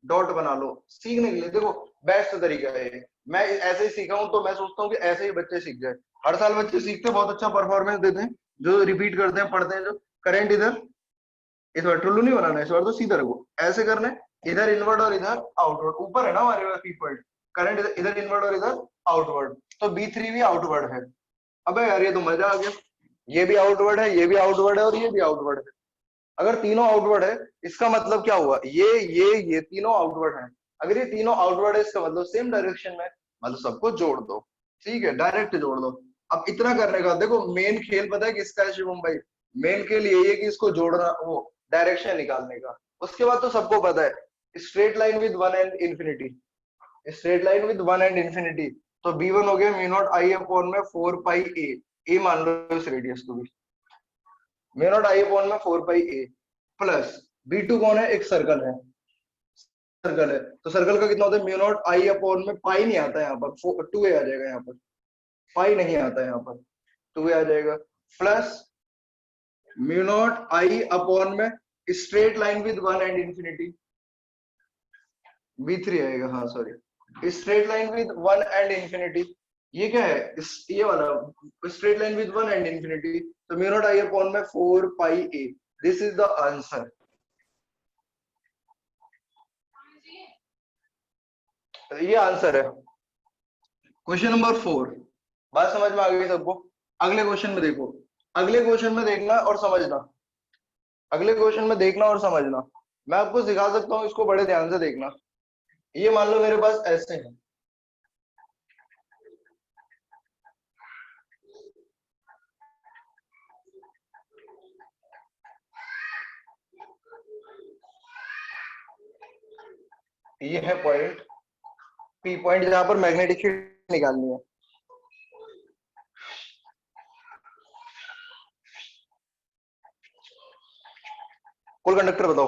डॉट बना लो सीखने के लिए। देखो बेस्ट तरीका है ये। मैं ऐसे ही सीखा हूं, तो मैं सोचता हूँ कि ऐसे ही बच्चे सीख जाए। हर साल बच्चे सीखते हैं, बहुत अच्छा परफॉर्मेंस देते हैं, जो रिपीट करते हैं पढ़ते हैं। जो करेंट इधर, इस बार टुल्लू नहीं बनाना है, इस बार तो सीधा रखो, ऐसे करना है। इधर इनवर्ड और इधर आउटवर्ड, ऊपर है ना हमारे पास पॉइंट, करंट इधर इधर इनवर्ड और इधर आउटवर्ड, तो B3 भी आउटवर्ड है। अबे यार ये तो मजा आ गया, ये भी आउटवर्ड है, ये भी आउटवर्ड है और ये भी आउटवर्ड है। अगर तीनों आउटवर्ड है, इसका मतलब क्या हुआ, ये तीनों आउटवर्ड है। अगर ये तीनों आउटवर्ड है, इसका मतलब सेम डायरेक्शन में, मतलब सबको जोड़ दो। ठीक है, डायरेक्ट जोड़ दो। अब इतना करने का देखो, मेन खेल पता है किसका है शिवम भाई? मेन खेल यही है कि इसको जोड़ना, वो डायरेक्शन निकालने का। उसके बाद तो सबको पता है, straight line with one end infinity, straight line with one end infinity. तो B1 हो गया म्यू नॉट आई अपॉन में 4 पाई ए मान लो इस रेडियस को भी, म्यू नॉट आई अपॉन में 4 पाई ए प्लस B2 कौन है, एक सर्कल है, सर्कल है तो सर्कल का कितना होता है, म्यू नॉट आई अपॉन में, पाई नहीं आता यहाँ पर, 2a आ जाएगा यहाँ पर, पाई नहीं आता यहाँ पर, 2a आ जाएगा, plus mu not I upon में straight line with one end infinity, B3 आएगा, हाँ sorry, straight line with one end infinity. ये क्या है, ये वाला straight line with one end infinity, तो म्यू नॉट आई अपॉन में 4 pi a. This is the answer. ये आंसर है क्वेश्चन नंबर 4। बात समझ में आ गई सबको? अगले क्वेश्चन में देखो, अगले क्वेश्चन में देखना और समझना, अगले क्वेश्चन में देखना और समझना। मैं आपको सिखा सकता हूँ, इसको बड़े ध्यान से देखना। ये मान लो मेरे पास ऐसे है, ये है पॉइंट पी पॉइंट, जहां पर मैग्नेटिक फील्ड निकालनी है। कुल कंडक्टर बताओ,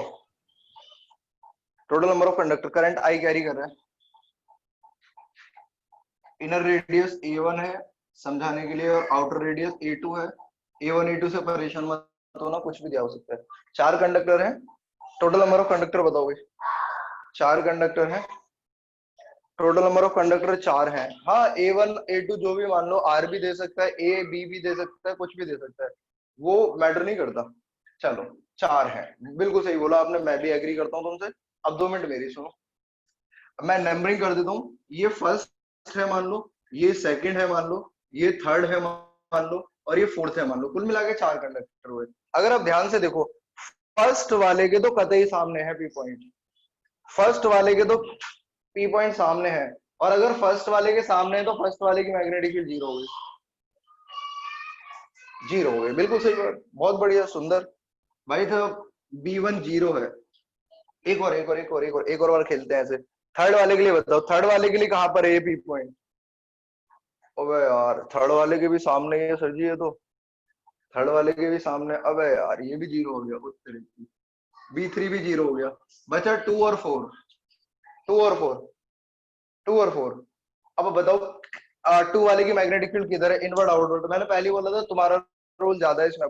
total number of conductor, current I carry कर रहा है। इनर रेडियस A1 है समझाने के लिए, और आउटर रेडियस A2 है। A1 A2 से परेशान मत होना, कुछ भी दिया हो सकता है। 4 कंडक्टर हैं, टोटल नंबर ऑफ कंडक्टर बताओगे। 4 कंडक्टर हैं, टोटल नंबर ऑफ कंडक्टर 4 हैं। हाँ, A1 A2 जो भी मान लो, आर भी दे सकता है, ए बी भी दे सकता है, कुछ भी दे सकता है, वो मैटर नहीं करता। चलो, 4 हैं, बिल्कुल सही बोला आपने, मैं भी एग्री करता हूँ तुमसे। अब 2 मिनट मेरी सुनो, मैं नंबरिंग कर देता हूँ। ये फर्स्ट है मान लो, ये सेकंड है मान लो, ये थर्ड है मान लो, और ये फोर्थ है मान लो। कुल मिला के 4 कंडक्टर हुए। अगर आप ध्यान से देखो, फर्स्ट वाले के तो कतई सामने है पी पॉइंट, फर्स्ट वाले के तो पी पॉइंट सामने है, और अगर फर्स्ट वाले के सामने है तो फर्स्ट वाले की मैग्नेटिक फील्ड जीरो हो गई। जीरो हो गई, बिल्कुल सही बात, बहुत बढ़िया, सुंदर भाई था। B1 जीरो है। एक और खेलते हैं ऐसे। थर्ड वाले के लिए बताओ, थर्ड वाले के लिए कहां पर है ये पी पॉइंट। अबे यार, थर्ड वाले के भी सामने ही है सर जी, ये तो थर्ड वाले के भी सामने। अबे यार, ये भी जीरो हो गया उस तरीके। B3 भी जीरो हो गया। बचा 2 और 4, 2 और 4, 2 और 4। अब बताओ, 2 वाले की मैग्नेटिक फील्ड किधर है, इनवर्ड आउटवर्ड। मैंने पहले ही बोला था तुम्हारा रोल ज्यादा है इसमें।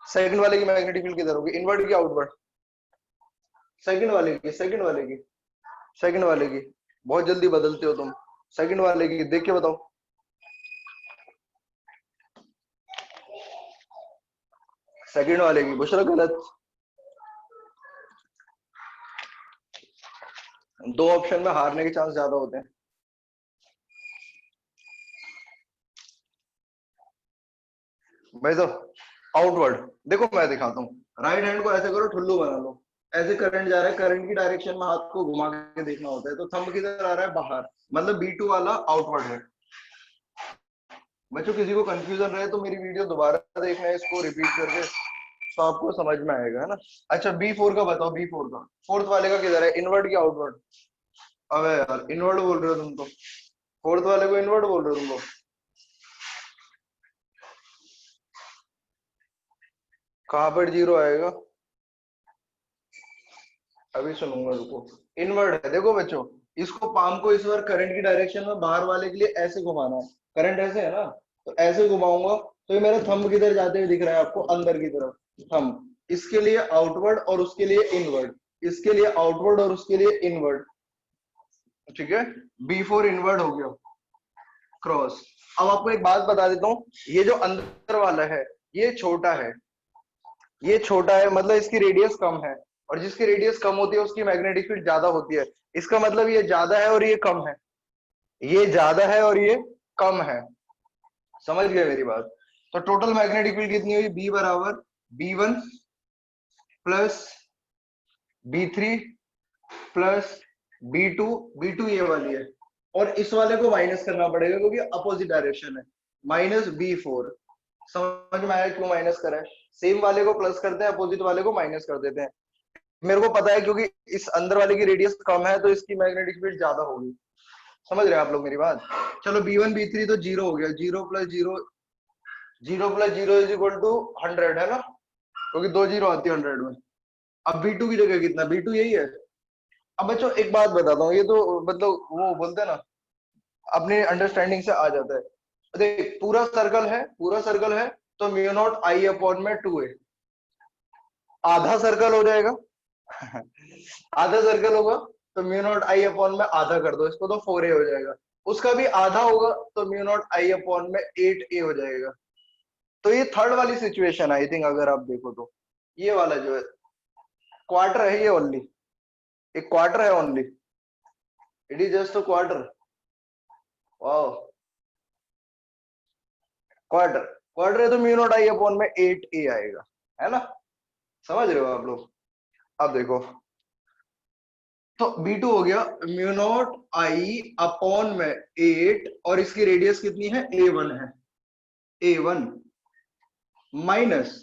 सेकंड वाले की मैग्नेटिक फील्ड किधर होगी, इनवर्ड की आउटवर्ड। सेकंड वाले की बहुत जल्दी बदलते हो तुम। सेकंड वाले की देख के बताओ। सेकंड वाले की बुशरा गलत। 2 ऑप्शन में हारने के चांस ज्यादा होते हैं भाई। तो आउटवर्ड देखो, मैं दिखाता हूँ। राइट हैंड को ऐसे करो, ठुल्लू बना लो। ऐसे करंट जा रहा है, करंट की डायरेक्शन में हाथ को घुमा के देखना होता है। तो थंब किधर आ रहा है, बाहर, मतलब B2 वाला आउटवर्ड है। बच्चों, किसी को कंफ्यूजन रहे तो मेरी वीडियो दोबारा देखना है, इसको रिपीट करके, तो आपको समझ में आएगा, है ना। अच्छा, B4 का बताओ, B4 का, फोर्थ वाले का किधर है, इनवर्ड की आउटवर्ड। अबे यार, इनवर्ड बोल रहे हो तुम तो, फोर्थ वाले को इनवर्ड बोल रहे हो तुम तो। कहां पर जीरो आएगा, अभी सुनूंगा, रुको। इनवर्ड है, देखो बच्चों, इसको पाम को इस बार करंट की डायरेक्शन में बाहर वाले के लिए ऐसे घुमाना है। करंट ऐसे है ना, तो ऐसे घुमाऊंगा, तो ये मेरा थंब किधर जाते हुए दिख रहा है आपको, अंदर की तरफ। थंब इसके लिए आउटवर्ड और उसके लिए इनवर्ड, इसके लिए आउटवर्ड और उसके लिए इनवर्ड। ठीक है, B4 इनवर्ड हो गया, क्रॉस। अब आपको एक बात बता देता हूँ, ये जो अंदर वाला है, ये छोटा है, ये छोटा है, मतलब इसकी रेडियस कम है, और जिसकी रेडियस कम होती है उसकी मैग्नेटिक फील्ड ज्यादा होती है। इसका मतलब ये ज्यादा है और ये कम है, ये ज्यादा है और ये कम है। समझ गए मेरी बात। तो टोटल मैग्नेटिक फील्ड कितनी हुई, B बराबर B1 plus B3 plus B2। B2 ये वाली है, और इस वाले को माइनस करना पड़ेगा क्योंकि अपोजिट डायरेक्शन है, माइनस B4। समझ में आया क्यों माइनस करा है। सेम वाले को प्लस करते हैं, अपोजिट वाले को माइनस कर देते हैं। मेरे को पता है क्योंकि इस अंदर वाले की रेडियस कम है, तो इसकी मैग्नेटिक फील्ड ज्यादा होगी। समझ रहे हैं आप लोग मेरी बात। चलो, B1 B3 तो जीरो हो गया, 0 + 0, 0 + 0 इज इक्वल टू 100, है ना, क्योंकि 2 जीरो आती है 100 में। अब B2 की जगह कितना, B2 यही है। अब बच्चों एक बात बताता हूँ, ये तो मतलब वो बोलते हैं ना, अपनी अंडरस्टैंडिंग से आ जाता है। देख, पूरा सर्कल है, पूरा सर्कल है, तो μ0I/2 है। आधा सर्कल हो जाएगा आधा सर्कल होगा, तो μ0I/ में आधा कर दो इसको, तो 4A हो जाएगा। उसका भी आधा होगा, तो μ0I/ में 8A हो जाएगा। तो ये थर्ड वाली सिचुएशन आई थिंक, अगर आप देखो तो ये वाला जो है क्वार्टर है, ये ओनली एक क्वार्टर है only, it is just a quarter. Wow, quarter, quarter है तो μ0I/ में 8A आएगा, है ना। समझ रहे हो आप लोग। अब देखो, तो B2 हो गया म्यू नॉट आई अपॉन में 8, और इसकी रेडियस कितनी है, A1 है, A1 माइनस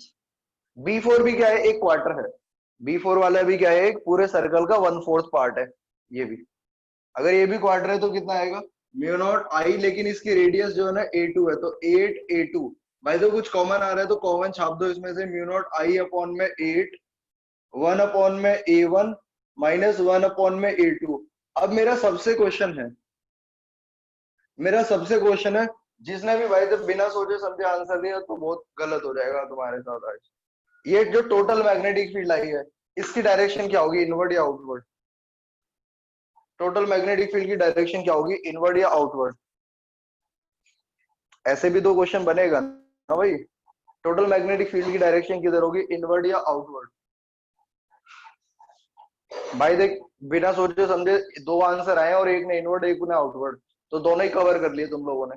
B4 भी क्या है, एक क्वार्टर है, B4 वाला भी क्या है, एक पूरे सर्कल का 1/4 पार्ट है, ये भी अगर ये भी क्वार्टर है तो कितना आएगा, म्यू नॉट आई, लेकिन इसकी रेडियस जो है ना A2 है, तो 8 A2, भाई तो कुछ कॉमन आ रहा है तो कॉमन छाप दो इसमें से, म्यू नॉट आई अपॉन में 8, 1 अपॉन में A1 माइनस 1 अपॉन में A2। अब मेरा सबसे क्वेश्चन है, जिसने भी भाई जब बिना सोचे समझे आंसर दिया तो बहुत गलत हो जाएगा तुम्हारे साथ आज। ये जो टोटल मैग्नेटिक फील्ड आई है, इसकी डायरेक्शन क्या होगी, इनवर्ड या आउटवर्ड, टोटल मैग्नेटिक फील्ड की डायरेक्शन क्या होगी, इनवर्ड या आउटवर्ड, ऐसे भी दो क्वेश्चन बनेगा ना भाई, टोटल मैग्नेटिक फील्ड की डायरेक्शन किधर होगी, इनवर्ड या आउटवर्ड। भाई देख, बिना सोचे समझे दो आंसर आए और एक ने इनवर्ड एक ने आउटवर्ड, तो दोनों ही कवर कर लिए तुम लोगों ने,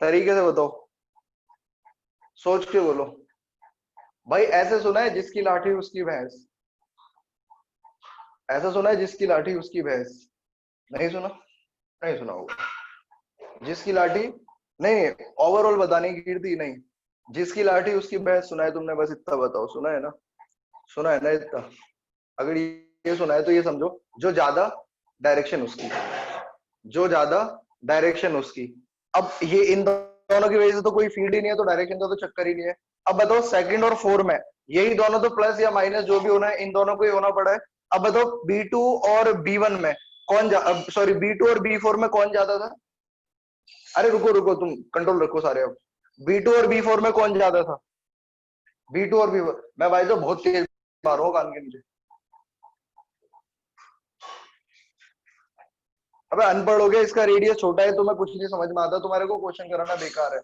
तरीके से बताओ, सोच के बोलो। भाई ऐसे सुना है जिसकी लाठी उसकी भैंस, ऐसा सुना है जिसकी लाठी उसकी भैंस, नहीं सुना, नहीं सुना होगा, जिसकी लाठी, नहीं ओवरऑल बताने की कीर्ति नहीं, जिसकी लाठी उसकी भैंस सुना है तुमने, बस इतना बताओ, सुना है ना, सुना है ना इतना, अगर ये सुना है तो ये समझो, जो ज्यादा डायरेक्शन उसकी, जो ज्यादा डायरेक्शन उसकी। अब ये इन दोनों की वजह से तो कोई फील्ड ही नहीं है, तो डायरेक्शन का तो चक्कर ही नहीं है। अब बताओ सेकंड और फोर में यही दोनों तो प्लस या माइनस जो भी होना है, इन दोनों को ही होना पड़ा है। अब बताओ B2 और B1 में कौन, सॉरी B2 और B4 में कौन ज्यादा था, अरे रुको रुको, तुम कंट्रोल रखो सारे। अब B2 और B4 में कौन ज्यादा था, B2 और B4, मैं भाई तो बहुत तेज मार रहा हूँ कान के नीचे। अबे अनपढ़ हो गया, इसका रेडियस छोटा है, तुम्हें कुछ नहीं समझ में आता, तुम्हारे को क्वेश्चन कराना बेकार है,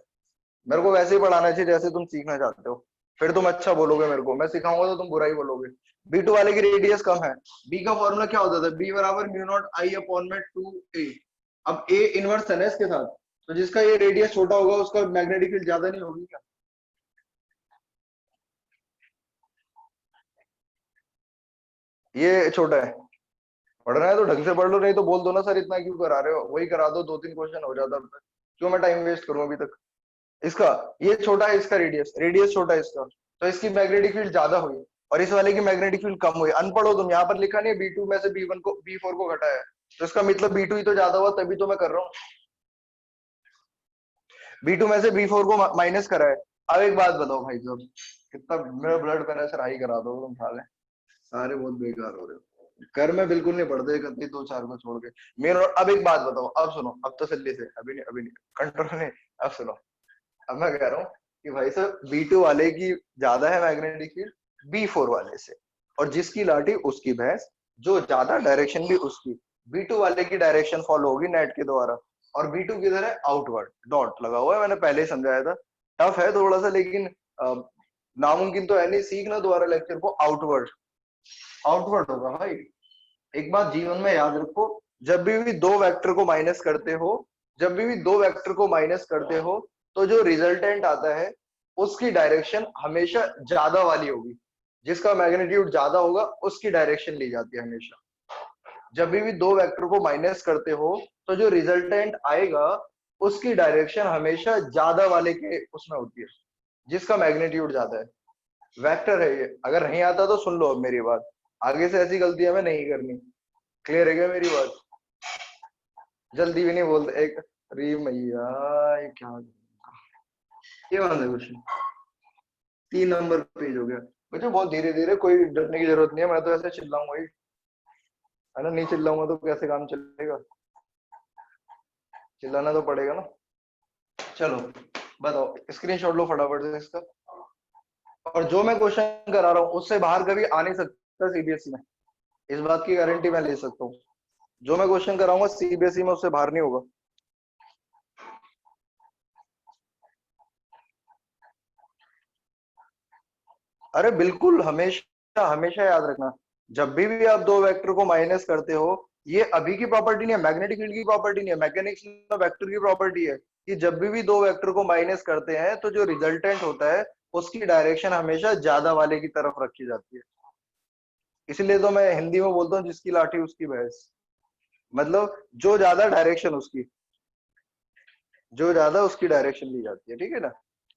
मेरे को वैसे ही पढ़ाना चाहिए जैसे तुम सीखना चाहते हो, फिर तुम अच्छा बोलोगे, मेरे को मैं सिखाऊंगा तो तुम बुरा ही बोलोगे। B2 वाले की रेडियस कम है, B का फॉर्मूला क्या होता था, B बराबर म्यू नॉट आई अपॉन में 2A। अब A इनवर्स है ना इसके साथ, तो जिसका ये रेडियस छोटा होगा उसका मैग्नेटिक फील्ड ज्यादा नहीं होगी क्या, ये छोटा है, पढ़ना है तो ढंग से पढ़ लो, नहीं तो बोल दो ना सर इतना क्यों करा रहे हो, वही करा दो, 2-3 क्वेश्चन हो जाता, क्यों मैं टाइम वेस्ट करूं अभी तक। इसका, ये छोटा है, इसका रेडियस रेडियस छोटा है इसका, तो इसकी मैग्नेटिक फील्ड ज्यादा हुई, और इस वाले की मैग्नेटिक फील्ड कम हुई। अनपढ़ हो तुम, यहाँ पर लिखा नहीं है B2 में से B1 को B4 को घटाया है, तो इसका मतलब B2 ही तो ज्यादा हुआ, तभी तो मैं कर रहा हूँ, B2 में से B4 को माइनस करा है। अब एक बात बताओ भाई साहब, कितना मेरा ब्लड प्रेशर हाई करा दो तुम साले, सारे बहुत बेकार हो रहे हो, घर में बिल्कुल नहीं पढ़ते, इकतीस 2-4 को छोड़ के मेरे। अब एक बात बताओ, अब सुनो, अब तसल्ली से, अभी नहीं कंट्रोल नहीं, अब सुनो, अब मैं कह रहा हूँ कि भाई साहब B2 वाले की ज्यादा है मैग्नेटिक फील्ड B4 वाले से, और जिसकी लाठी उसकी भैंस, जो ज्यादा डायरेक्शन भी उसकी, B2 वाले की डायरेक्शन फॉलो होगी नेट के द्वारा, और B2 किधर है, आउटवर्ड, डॉट लगा हुआ है, मैंने पहले ही समझाया था, टफ है थोड़ा सा, लेकिन नामुमकिन तो है नहीं, सीखना दोबारा लेक्चर को, आउटवर्ड, आउटवर्ड होगा भाई। एक बात जीवन में याद रखो, जब भी दो वेक्टर को माइनस करते हो, जब भी दो वेक्टर को माइनस करते हो, तो जो रिजल्टेंट आता है उसकी डायरेक्शन हमेशा ज्यादा वाली होगी, जिसका मैग्नीट्यूड ज्यादा होगा उसकी डायरेक्शन ली जाती है हमेशा। जब भी दो वेक्टर को माइनस करते हो, तो जो रिजल्टेंट आएगा उसकी डायरेक्शन हमेशा ज्यादा वाले के उसमें होती है, जिसका मैग्नीट्यूड ज्यादा है, वेक्टर है ये। अगर नहीं आता तो सुन लो अब मेरी बात, आगे से ऐसी गलतियां मैं नहीं करनी, क्लियर है क्या मेरी बात, जल्दी भी नहीं बोलते एक, अरे मैया ये क्या, ये वाला क्वेश्चन 3 नंबर पेज हो गया बच्चों, बहुत धीरे धीरे, कोई डरने की जरूरत नहीं है, मैं तो ऐसे चिल्लाऊंगा ही, है ना, नहीं चिल्लाऊंगा तो कैसे काम चलेगा, चिल्लाना तो पड़ेगा ना। चलो बताओ, स्क्रीनशॉट लो फटाफट से इसका, और जो मैं क्वेश्चन करा रहा हूँ उससे बाहर कभी आ नहीं सकता CBSE में, इस बात की गारंटी मैं ले सकता हूँ, जो मैं क्वेश्चन कराऊंगा CBSE में उससे बाहर नहीं होगा। अरे बिल्कुल, हमेशा हमेशा याद रखना, जब भी आप दो वेक्टर को माइनस करते हो, ये अभी की प्रॉपर्टी नहीं है, मैग्नेटिक फील्ड की प्रॉपर्टी नहीं है, मैकेनिक्स में वेक्टर की प्रॉपर्टी है कि जब भी दो वेक्टर को माइनस करते हैं तो जो रिजल्टेंट होता है उसकी डायरेक्शन हमेशा ज्यादा वाले की तरफ रखी जाती है। इसलिए तो मैं हिंदी में बोलता हूँ जिसकी लाठी उसकी भैंस। मतलब जो ज्यादा डायरेक्शन उसकी, जो ज्यादा उसकी डायरेक्शन ली जाती है, ठीक है ना।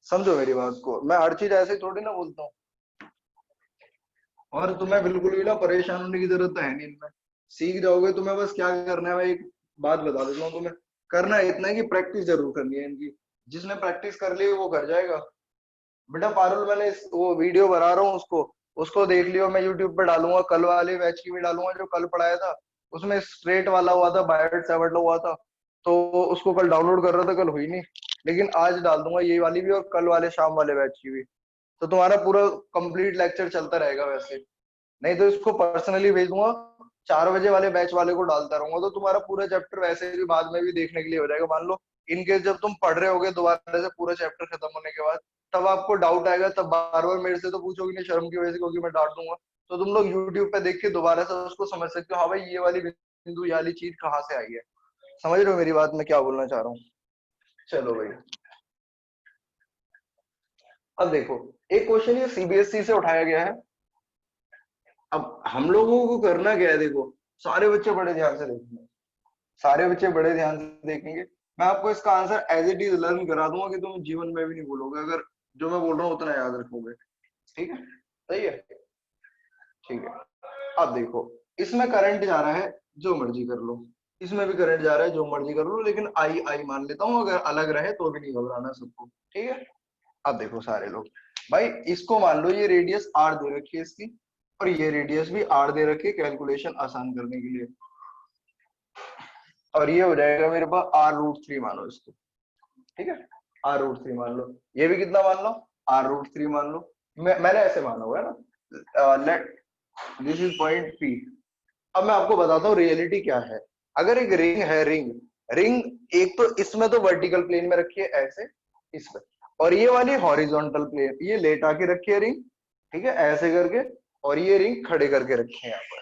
समझो मेरी बात को, मैं हर चीज ऐसे थोड़ी ना बोलता हूँ। और तुम्हें बिल्कुल भी ना परेशान होने की जरूरत तो है नहीं इनमें। सीख जाओगे। तुम्हें बस क्या करना है, मैं एक बात बता देता हूँ तुम्हें। करना इतना है कि प्रैक्टिस जरूर करनी है इनकी। जिसने प्रैक्टिस कर ली वो कर जाएगा। बेटा पारुल, मैंने वो वीडियो बना रहा हूँ, उसको उसको देख लियो। मैं यूट्यूब पे डालूंगा, कल वाले बैच की भी डालूंगा जो कल पढ़ाया था। उसमें स्ट्रेट वाला हुआ था, बायोट सेवर्ट हुआ था। तो उसको कल डाउनलोड कर रहा था, कल हुई नहीं। लेकिन आज डाल दूंगा ये वाली भी और कल वाले शाम वाले बैच की भी। तो तुम्हारा पूरा कंप्लीट लेक्चर चलता रहेगा वैसे। नहीं तो इसको पर्सनली भेज दूंगा। 4 बजे वाले बैच वाले को डालता रहूंगा, तो तुम्हारा पूरा चैप्टर वैसे भी बाद में भी देखने के लिए हो जाएगा। मान लो इनकेस जब तुम पढ़ रहे होगे दोबारा से पूरा चैप्टर खत्म होने के बाद, तब आपको डाउट आएगा, तब बार बार मेरे से तो पूछोगे नहीं शर्म की वजह से, क्योंकि मैं डांट दूंगा। तो तुम लोग यूट्यूब पे देख के दोबारा से उसको समझ सकते हो, हाँ भाई ये वाली बिंदु, ये वाली चीज कहाँ से आई है। समझ रहे हो मेरी बात, मैं क्या बोलना चाह रहा हूँ। चलो भाई, अब देखो, एक क्वेश्चन ये सीबीएसई से उठाया गया है। अब हम लोगों को करना क्या है, देखो, सारे बच्चे बड़े ध्यान से देखेंगे। सारे बच्चे बड़े ध्यान से देखेंगे। मैं आपको इसका answer as it is learn करा दूंगा कि तुम जीवन में भी नहीं भूलोगे, अगर जो मैं बोल रहा हूँ उतना याद रखोगे। ठीक है, सही है। ठीक है, अब देखो, इसमें करंट जा रहा है, जो मर्जी कर लो। इसमें भी करंट जा रहा है, जो मर्जी कर लो, लेकिन आई आई मान लेता हूँ, अगर अलग रहे तो भी नहीं घबराना सबको। ठीक है, अब देखो सारे लोग, भाई इसको मान लो ये रेडियस आर दे रखी है इसकी, और ये रेडियस भी आर दे रखी है कैलकुलेशन आसान करने के लिए। और ये हो जाएगा मेरे पास r√3 मानो इसको। ठीक है, r√3 मान लो। ये भी कितना मान लो, r√3 मान लो। मैंने ऐसे माना हुआ है ना। Let this is point P। अब मैं आपको बताता हूँ रियलिटी क्या है। अगर एक रिंग है, रिंग रिंग एक तो इसमें तो वर्टिकल प्लेन में रखी है ऐसे, इस पर, और ये वाली हॉरिजॉन्टल प्लेन, ये लेटा के रखी है रिंग, ठीक है, ऐसे करके। और ये रिंग खड़े करके रखी है यहाँ पर।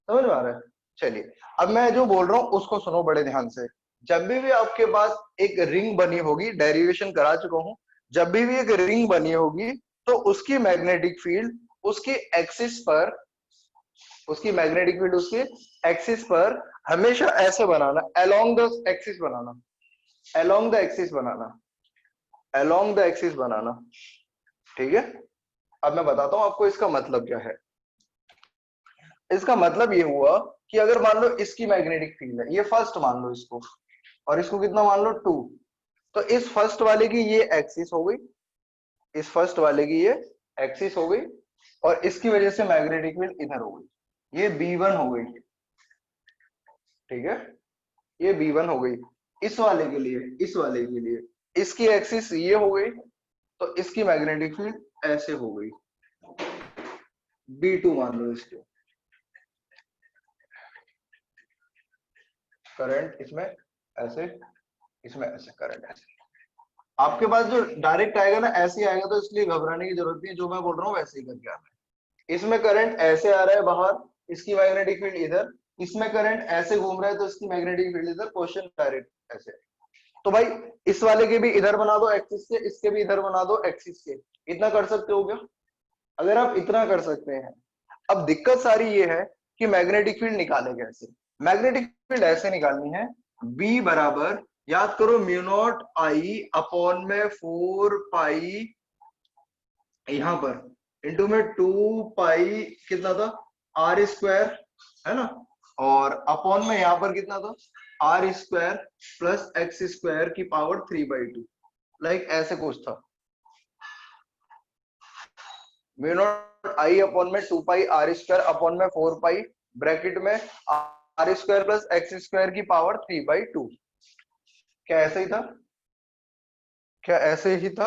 समझ में आ रहा है। चलिए, अब मैं जो बोल रहा हूँ उसको सुनो बड़े ध्यान से। जब भी आपके पास एक रिंग बनी होगी, डेरिवेशन करा चुका हूं, जब भी एक रिंग बनी होगी, तो उसकी मैग्नेटिक फील्ड उसकी एक्सिस पर, उसकी मैग्नेटिक फील्ड उसके एक्सिस पर हमेशा ऐसे बनाना, अलोंग द एक्सिस बनाना, अलोंग द एक्सिस बनाना, अलोंग द एक्सिस बनाना। ठीक है, अब मैं बताता हूं आपको इसका मतलब क्या है। इसका मतलब ये हुआ कि अगर मान लो इसकी मैग्नेटिक फील्ड है, ये फर्स्ट मान लो इसको, और इसको कितना मान लो 2। तो इस फर्स्ट वाले की ये एक्सिस हो गई, इस फर्स्ट वाले की ये एक्सिस हो गई, और इसकी वजह से मैग्नेटिक फील्ड इधर हो गई, ये B1 हो गई। ठीक है, ये B1 हो गई। इस वाले के लिए, इस वाले के लिए इसकी एक्सिस ये हो गई, तो इसकी मैग्नेटिक फील्ड ऐसे हो गई, B2 मान लो इसको। करंट इसमें ऐसे, इसमें ऐसे, करंट ऐसे। आपके पास जो डायरेक्ट आएगा ना ऐसे ही आएगा, तो इसलिए घबराने की जरूरत नहीं है, जो मैं बोल रहा हूँ वैसे ही करके आना है। इसमें करंट ऐसे आ रहा है बाहर, इसकी मैग्नेटिक फील्ड इधर। इसमें करंट ऐसे घूम रहा है, तो इसकी मैग्नेटिक फील्ड इधर, क्वेश्चन डायरेक्ट ऐसे। तो भाई इस वाले के भी इधर बना दो एक्सिस के, इसके भी इधर बना दो एक्सिस के। इतना कर सकते हो क्या? अगर आप इतना कर सकते हैं, अब दिक्कत सारी ये है कि मैग्नेटिक फील्ड निकाले कैसे। मैग्नेटिक फील्ड ऐसे निकालनी है, बी बराबर, याद करो, म्यू नॉट आई अपॉन में 4 पाई, यहां पर इंटू में 2 पाई कितना था, R² है ना, और अपॉन में यहां पर कितना था, R² प्लस x² की पावर 3/2। लाइक ऐसे कुछ था, म्यू नॉट आई अपॉन में 2 पाई R² अपॉन में 4 पाई, ब्रैकेट में R² प्लस x² की पावर 3/2। क्या ऐसे ही था? क्या ऐसे ही था?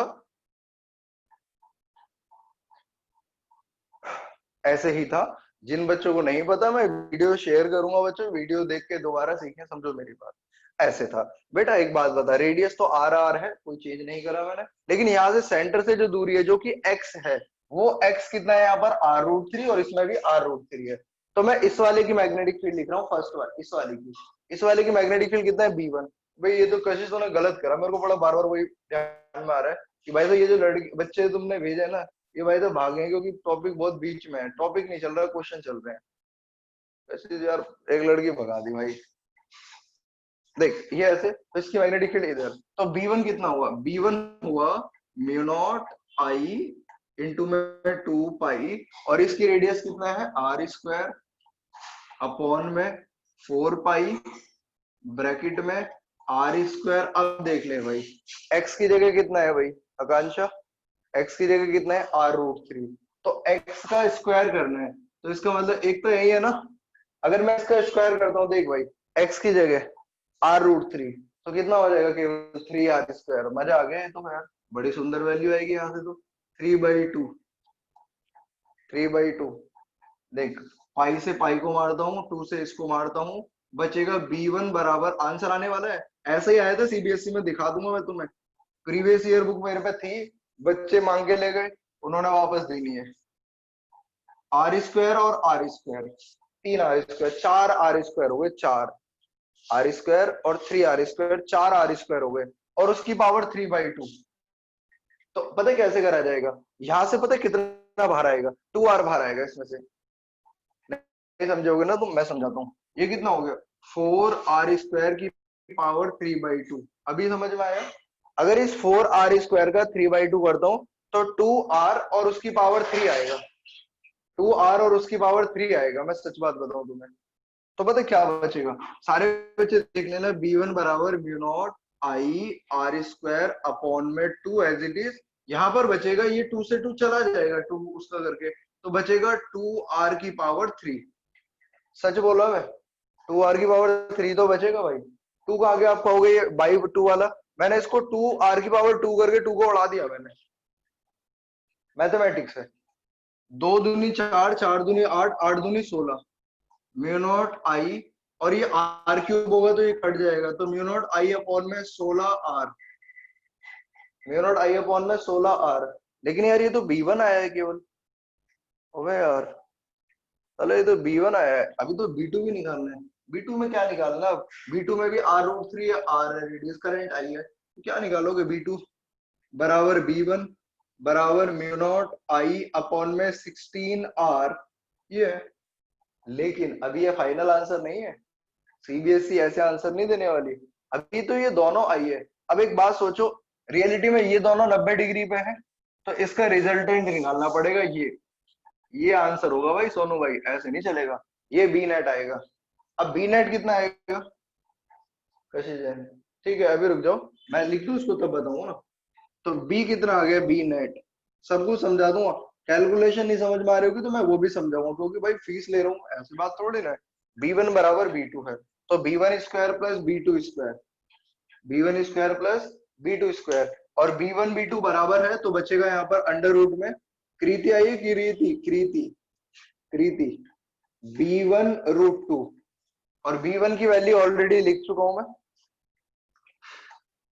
ऐसे ही था। जिन बच्चों को नहीं पता, मैं वीडियो शेयर करूंगा, बच्चों वीडियो देख के दोबारा सीखें, समझो मेरी बात। ऐसे था बेटा। एक बात बता, रेडियस तो R है, कोई चेंज नहीं करा मैंने, लेकिन यहाँ से सेंटर से जो दूरी है जो कि x है, वो x कितना है यहाँ पर, R√3, और इसमें भी R√3 है। तो मैं इस वाले की मैग्नेटिक फील्ड लिख रहा हूँ, फर्स्ट वाले, इस वाले की, इस वाले की मैग्नेटिक फील्ड कितना है, B1। भाई ये तो कशिश तूने गलत करा, मेरे को बड़ा बार बार वही ध्यान में आ रहा है कि भाई तो ये जो लड़की बच्चे तुमने भेजा है ना, ये भाई तो भागे क्योंकि टॉपिक बहुत बीच में है, टॉपिक नहीं चल रहा, क्वेश्चन चल रहे हैं। वैसे यार एक लड़की भगा दी भाई। देख ये ऐसे, तो इसकी मैग्नेटिक फील्ड इधर, तो B1 कितना हुआ, B1 हुआ म्यू नॉट आई इंटू में 2 पाई, और इसकी रेडियस कितना है आर स्क्वायर अपॉन में 4 पाई ब्रैकेट में आर स्क्वायर। अब देख ले भाई, एक्स की जगह कितना है भाई आकांक्षा, एक्स की जगह कितना है r√3, तो एक्स का स्क्वायर करना है, तो इसका मतलब एक तो यही है ना, अगर मैं इसका स्क्वायर करता हूँ, देख भाई एक्स की जगह r√3, तो कितना हो जाएगा, केवल 3r²। मजा आ गया है तो यार, बड़ी सुंदर वैल्यू आएगी यहाँ से, तो 3/2, 3/2। देख पाई से पाई को मारता हूँ, 2 से इसको मारता हूँ, बचेगा B1 बराबर, आंसर आने वाला है, ऐसे ही आया था सीबीएसई में, दिखा दूंगा मैं तुम्हें, प्रीवियस ईयर बुक मेरे पे थी, बच्चे मांग के ले गए, उन्होंने वापस देनी है। r² और r², 3r², 4r² हो गए, 4r² और 3r², 4r² हो गए, और उसकी पावर 3/2। तो पता है कैसे करा जाएगा, यहां से पता है कितना बाहर आएगा, 2r बाहर आएगा इसमें से, नहीं समझोगे ना तो मैं समझाता हूँ। ये कितना हो गया, 4r² की पावर 3/2। अभी समझ में आया, अगर इस 4r² का 3/2 करता हूँ तो 2r और उसकी पावर 3 आएगा, 2r और उसकी पावर 3 आएगा। मैं सच बात बताऊं तुम्हें, तो पता है क्या बचेगा, सारे बच्चे देख लेना, B1 बराबर mu not I r² upon में 2 एज इट इज, यहाँ पर बचेगा, ये 2 से 2 चला जाएगा, 2 उसका करके, तो बचेगा 2r की पावर 3। सच बोला मैं, 2r की पावर 3 तो बचेगा भाई। 2 का आगे आप कहोगे ये बाई 2 वाला, मैंने इसको 2r की पावर 2 करके 2 को उड़ा दिया मैंने, मैथमेटिक्स है। 2 दूनी 4, 4 दूनी 8, 8 दूनी 16, म्यू नॉट आई, और ये r³ होगा तो ये कट जाएगा, तो म्यू नॉट आई अपॉन में 16r, mu naught I upon में 16r। लेकिन यार ये तो B1 आया है केवल, अबे यार चलो ये तो B1 आया है, अभी तो B2 भी निकालना है। B2 में क्या निकालना, B2 में भी r√3 r radius current I है, तो क्या निकालोगे, B2 बराबर B1 बराबर म्यू नॉट आई अपॉन में 16r, ये है। लेकिन अभी ये फाइनल आंसर नहीं है, सीबीएसई ऐसे आंसर नहीं देने वाली, अभी तो ये दोनों आई है। अब एक बात सोचो, रियलिटी में ये दोनों 90 डिग्री पे है, तो इसका रिजल्टेंट निकालना पड़ेगा, ये आंसर होगा भाई सोनू भाई, ऐसे नहीं चलेगा, ये बी नेट आएगा। अब बी नेट कितना आएगा कशिश है, ठीक है अभी रुक जाओ, मैं लिख दूं इसको तब बताऊंगा ना। तो बी कितना आ गया, बी नेट, सब कुछ समझा दूंगा, कैलकुलेशन नहीं समझ में आ रही होगी तो मैं वो भी समझाऊंगा, क्योंकि भाई फीस ले रहा हूँ, ऐसी बात थोड़ी ना है। B1 बराबर B2 है, तो B1² plus B2², B1² plus B2², और B1 B2 बराबर है, तो बचेगा यहाँ पर अंडर रूट में, कृति आई है, कृति B1√2, और B1 की वैल्यू ऑलरेडी लिख चुका हूं मैं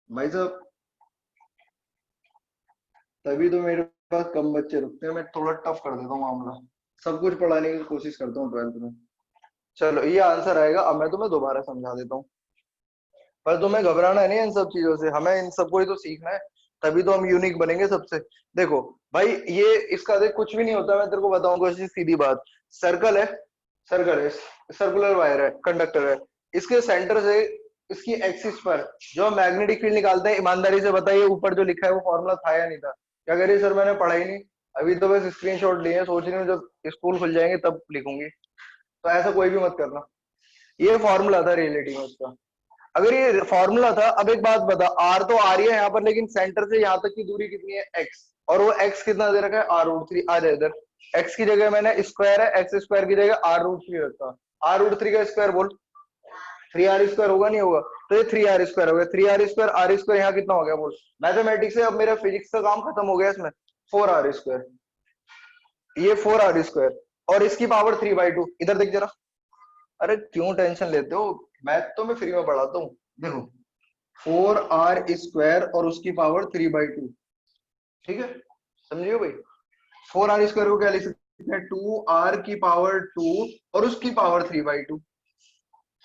भाई साहब, तभी तो मेरे पास कम बच्चे रुकते हैं, मैं थोड़ा टफ कर देता हूँ मामला, सब कुछ पढ़ाने की कोशिश करता हूँ 12th में। चलो ये आंसर आएगा, अब मैं तुम्हें दोबारा समझा देता हूँ, पर तुम्हें घबराना है नहीं इन सब चीजों से, हमें इन सबको ही तो सीखना है, तभी तो हम यूनिक बनेंगे सबसे। देखो भाई ये इसका देख कुछ भी नहीं होता, मैं तेरे को बताऊंगा सीधी बात, सर्कल है, सर्कल है, सर्कुलर वायर है, कंडक्टर है, इसके सेंटर से इसकी एक्सिस पर जो मैग्नेटिक फील्ड निकालते हैं, ईमानदारी से बताइए ऊपर जो लिखा है वो फॉर्मूला था या नहीं था, क्या करिए सर मैंने पढ़ा ही नहीं, अभी तो बस स्क्रीनशॉट लिए, सोच रही हूँ जब स्कूल खुल जाएंगे तब लिखूंगी, तो ऐसा कोई भी मत करना, ये फॉर्मूला था रियलिटी में उसका। अगर ये फॉर्मूला था, अब एक बात बता, आर तो आ रही है यहाँ पर, लेकिन सेंटर से यहाँ तक की दूरी कितनी है, एक्स, और वो एक्स कितना दे रखा है, r√3, आ जाए इधर, एक्स की जगह मैंने स्क्वायर है, x² की जगह r√3 रखा, r√3 का स्क्वायर बोल, 3r² होगा नहीं होगा, तो ये 3r² हो गया, 3r², r² यहाँ कितना हो गया बोल, मैथमेटिक्स से अब मेरा फिजिक्स का काम खत्म हो गया इसमें, 4r², ये 4r², और इसकी पावर 3/2, इधर देख जरा, अरे क्यों टेंशन लेते हो, मैथ तो मैं फ्री में पढ़ाता हूँ, देखो 4r² और उसकी पावर 3/2, ठीक है समझियो भाई, 4r² को क्या लिख सकते हैं, 2r की पावर 2 और उसकी पावर 3/2,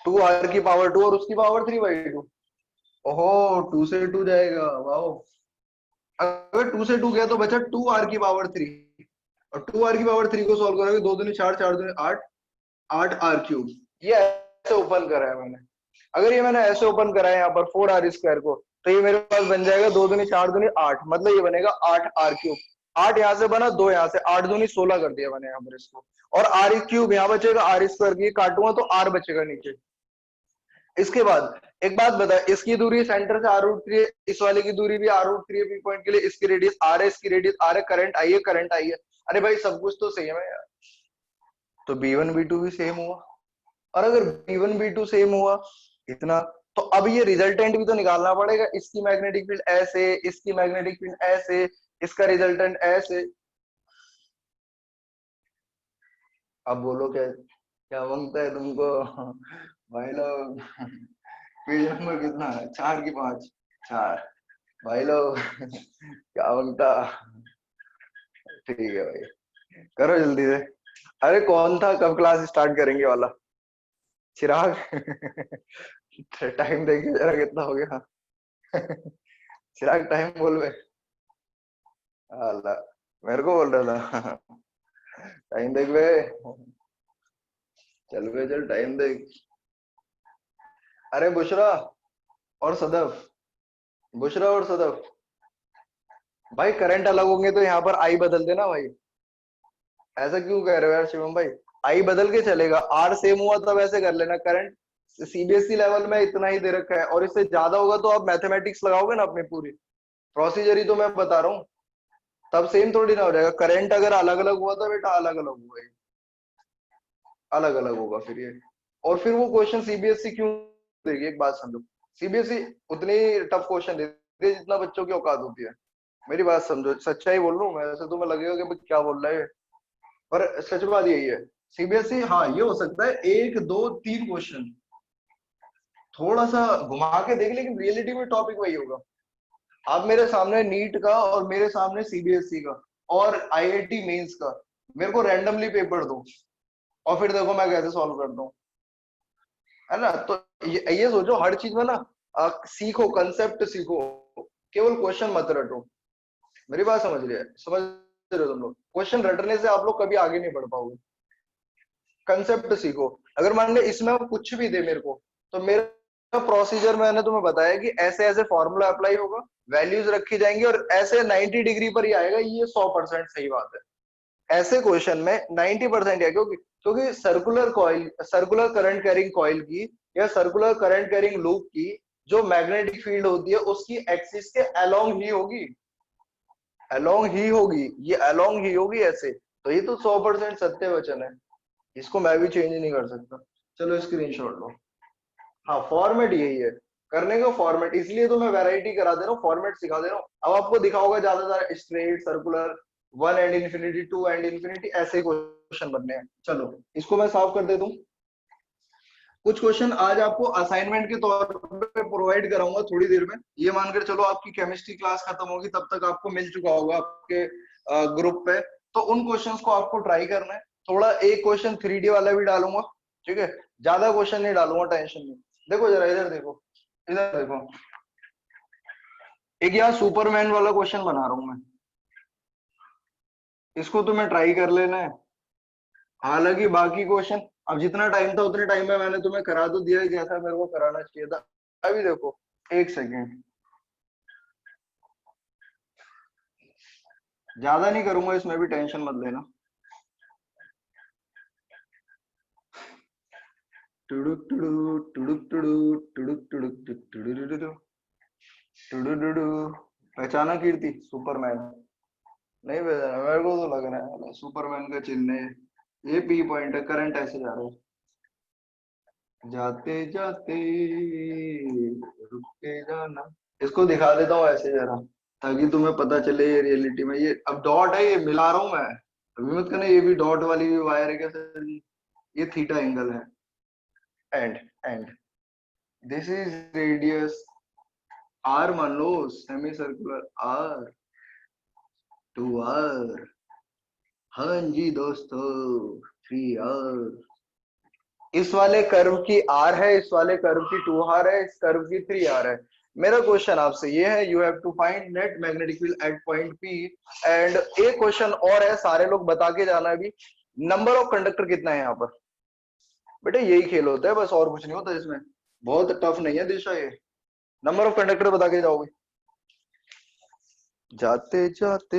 2r की पावर 2 और उसकी पावर 3/2, ओहो 2 से 2 जाएगा, वाओ अगर 2 से 2 गया तो बचा 2r3, और 2r3 को सॉल्व करोगे 2 दूनी 4, 4 दूनी 8, 8r3। ये ऐसे ओपन करा है मैंने। अगर ये मैंने ऐसे ओपन करा है यहाँ पर 4r² को, तो ये मेरे पास बन जाएगा 2 दूनी 4 दूनी 8, मतलब ये बनेगा 8r3। 8 यहाँ से बना, 2 यहाँ से, 8 दूनी 16 कर दिया मैंने यहाँ पर इसको। और r³ यहाँ बचेगा, r² की काटूंगा तो r बचेगा नीचे। इसके बाद एक बात बता, इसकी दूरी सेंटर से r√3 है, इस वाले की दूरी भी r√3 है, पी पॉइंट के लिए। इसकी रेडियस r है, इसकी रेडियस r है, करंट आई है, करंट आई है। अरे भाई सब कुछ तो सेम है यार, तो b1 b2 भी सेम हुआ। और अगर b1 b2 सेम हुआ इतना, तो अब ये रिजल्टेंट भी तो निकालना पड़ेगा। इसकी मैग्नेटिक फील्ड ऐसे, इसकी मैग्नेटिक फील्ड ऐसे, इसका रिजल्टेंट ऐसे। अब बोलो क्या क्या मांगता है तुमको भाई लोग? पेज नंबर कितना है? 4 की 5, 4। भाई लोग क्या मांगता? ठीक है भाई, करो जल्दी से। अरे कौन था, कब क्लास स्टार्ट करेंगे वाला? चिराग टाइम देखिए जरा कितना हो गया। चिराग टाइम बोल बे। अल्लाह, मेरे को बोल रहा था टाइम देख बे। चल बे चल, टाइम देख। अरे बुशरा और सदफ, बुशरा और सदफ, भाई करंट अलग होंगे तो यहाँ पर आई बदल देना भाई। ऐसा क्यों कह रहे हो यार शिवम भाई? आई बदल के चलेगा, आर सेम हुआ तब ऐसे कर लेना। करंट सीबीएसई लेवल में इतना ही दे रखा है, और इससे ज्यादा होगा तो आप मैथमेटिक्स लगाओगे ना अपनी पूरी। प्रोसीजर ही तो मैं बता रहा हूँ, तब सेम थोड़ी ना हो जाएगा। करंट अगर अलग अलग हुआ तो बेटा अलग अलग हुआ, अलग अलग होगा फिर ये। और फिर वो क्वेश्चन सीबीएसई क्यों देगी, एक बात समझो, सीबीएसई उतनी टफ क्वेश्चन देती है जितना बच्चों की औकात होती है। मेरी बात समझो, सच्चाई बोल रहा हूँ मैं, ऐसे तुम्हें लगेगा कि भाई क्या बोल रहा है, पर सच बात यही है। सीबीएसई, हाँ ये हो सकता है 1 2 3 क्वेश्चन थोड़ा सा घुमा के देख, लेकिन रियलिटी में टॉपिक वही होगा। आप मेरे सामने नीट का और मेरे सामने सीबीएसई का और आईआईटी मेंस का, मेरे को रैंडमली पेपर दो और फिर देखो मैं कैसे सॉल्व करता हूँ, है ना? तो ये सोचो हर चीज में ना, सीखो, कंसेप्ट सीखो, केवल क्वेश्चन मत रटो। मेरी बात समझ रहे हो तुम लोग? क्वेश्चन रटने से आप लोग कभी आगे नहीं बढ़ पाओगे। कंसेप्ट सीखो। अगर मान ले इसमें आप कुछ भी दे मेरे को, तो मेरा प्रोसीजर मैंने तुम्हें बताया कि ऐसे ऐसे फॉर्मूला अप्लाई होगा, वैल्यूज रखी जाएंगी और ऐसे 90 डिग्री पर ही आएगा, ये 100% सही बात है। ऐसे क्वेश्चन में 90% है, क्योंकि क्योंकि circular coil, circular current carrying coil की या सर्कुलर करंट कैरिंग लूप की जो मैग्नेटिक फील्ड होती है उसकी एक्सिस के अलोंग ही होगी, अलोंग ही होगी, ये अलोंग ही होगी ऐसे। तो ये तो 100% सत्य वचन है, इसको मैं भी चेंज नहीं कर सकता। चलो स्क्रीनशॉट लो। हाँ फॉर्मेट यही है, करने का फॉर्मेट, इसलिए तो मैं वैरायटी करा दे रहा हूँ, फॉर्मेट सिखा दे रहा हूँ। अब आपको दिखा होगा ज्यादातर straight, circular, 1 and infinity, 2 and infinity, ऐसे क्वेश्चन बनने हैं। चलो इसको मैं साफ कर देता हूँ। कुछ क्वेश्चन आज आपको असाइनमेंट के तौर पे प्रोवाइड कराऊंगा थोड़ी देर में। ये मानकर चलो आपकी केमिस्ट्री क्लास खत्म होगी तब तक आपको मिल चुका होगा आपके ग्रुप पे। तो उन क्वेश्चंस को आपको ट्राई करना है। थोड़ा एक क्वेश्चन 3D वाला भी डालूंगा, ठीक है? ज्यादा क्वेश्चन नहीं डालूंगा, टेंशन नहीं। देखो जरा इधर देखो, इधर देखो, एक यहाँ सुपरमैन वाला क्वेश्चन बना रहा हूं मैं, इसको तुम्हें ट्राई कर लेना है। हालांकि बाकी क्वेश्चन, अब जितना टाइम था उतने टाइम में मैंने तुम्हें करा तो दिया जैसा मेरे को कराना चाहिए था। अभी देखो, एक सेकेंड, ज्यादा नहीं करूंगा इसमें भी, टेंशन मत लेना। टुडुक टुडुक टुडुक टुडुक टुडुक टुडुक टुडुक टुडुक, पहचाना कीर्ति? सुपरमैन नहीं पहचाना? मेरे को तो लग रहा है सुपरमैन का चिन्ह है ये, पी पॉइंट है, करंट ऐसे जा रहा है, जाते जाते रुक के जाना। इसको दिखा देता हूँ ऐसे जरा, ताकि तुम्हें पता चले ये रियलिटी में। ये अब डॉट है, ये मिला रहा हूँ मैं, अभी मत करना, ये भी डॉट वाली भी वायर है क्या सर जी? ये थीटा एंगल है, and this is radius R, मान लो सेमी सर्कुलर आर, 2r, हाँ जी दोस्तों, 3r। इस वाले कर्व की r है, इस वाले कर्व की 2r है, इस कर्व की 3r है। मेरा क्वेश्चन आपसे ये है, you have to find net magnetic field at point P. And एक क्वेश्चन और है, सारे लोग बता के जाना अभी, नंबर ऑफ कंडक्टर कितना है यहाँ पर। बेटा यही खेल होता है बस, और कुछ नहीं होता इसमें, बहुत टफ नहीं है दिशा ये। नंबर ऑफ कंडक्टर बता के जाओगे। जाते जाते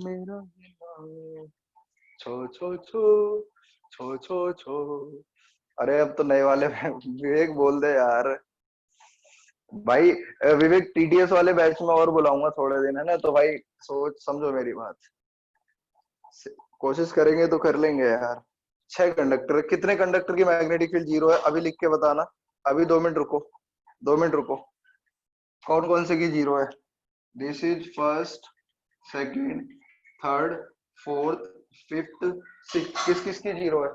मेरा नाम छो छो छो छो छो छो। अरे अब तो नए वाले में विवेक बोल दे यार। भाई विवेक टीडीएस वाले बैच में और बुलाऊंगा थोड़े दिन, है ना, तो भाई सोच समझो मेरी बात। कोशिश करेंगे तो कर लेंगे यार। 6 कंडक्टर, कितने कंडक्टर की मैग्नेटिक फील्ड जीरो है अभी लिख के बताना। अभी 2 मिनट रुको, 2 मिनट रुको। कौन कौन से की जीरो है। This is first, second, third, fourth, fifth, six. किस किस की जीरो है,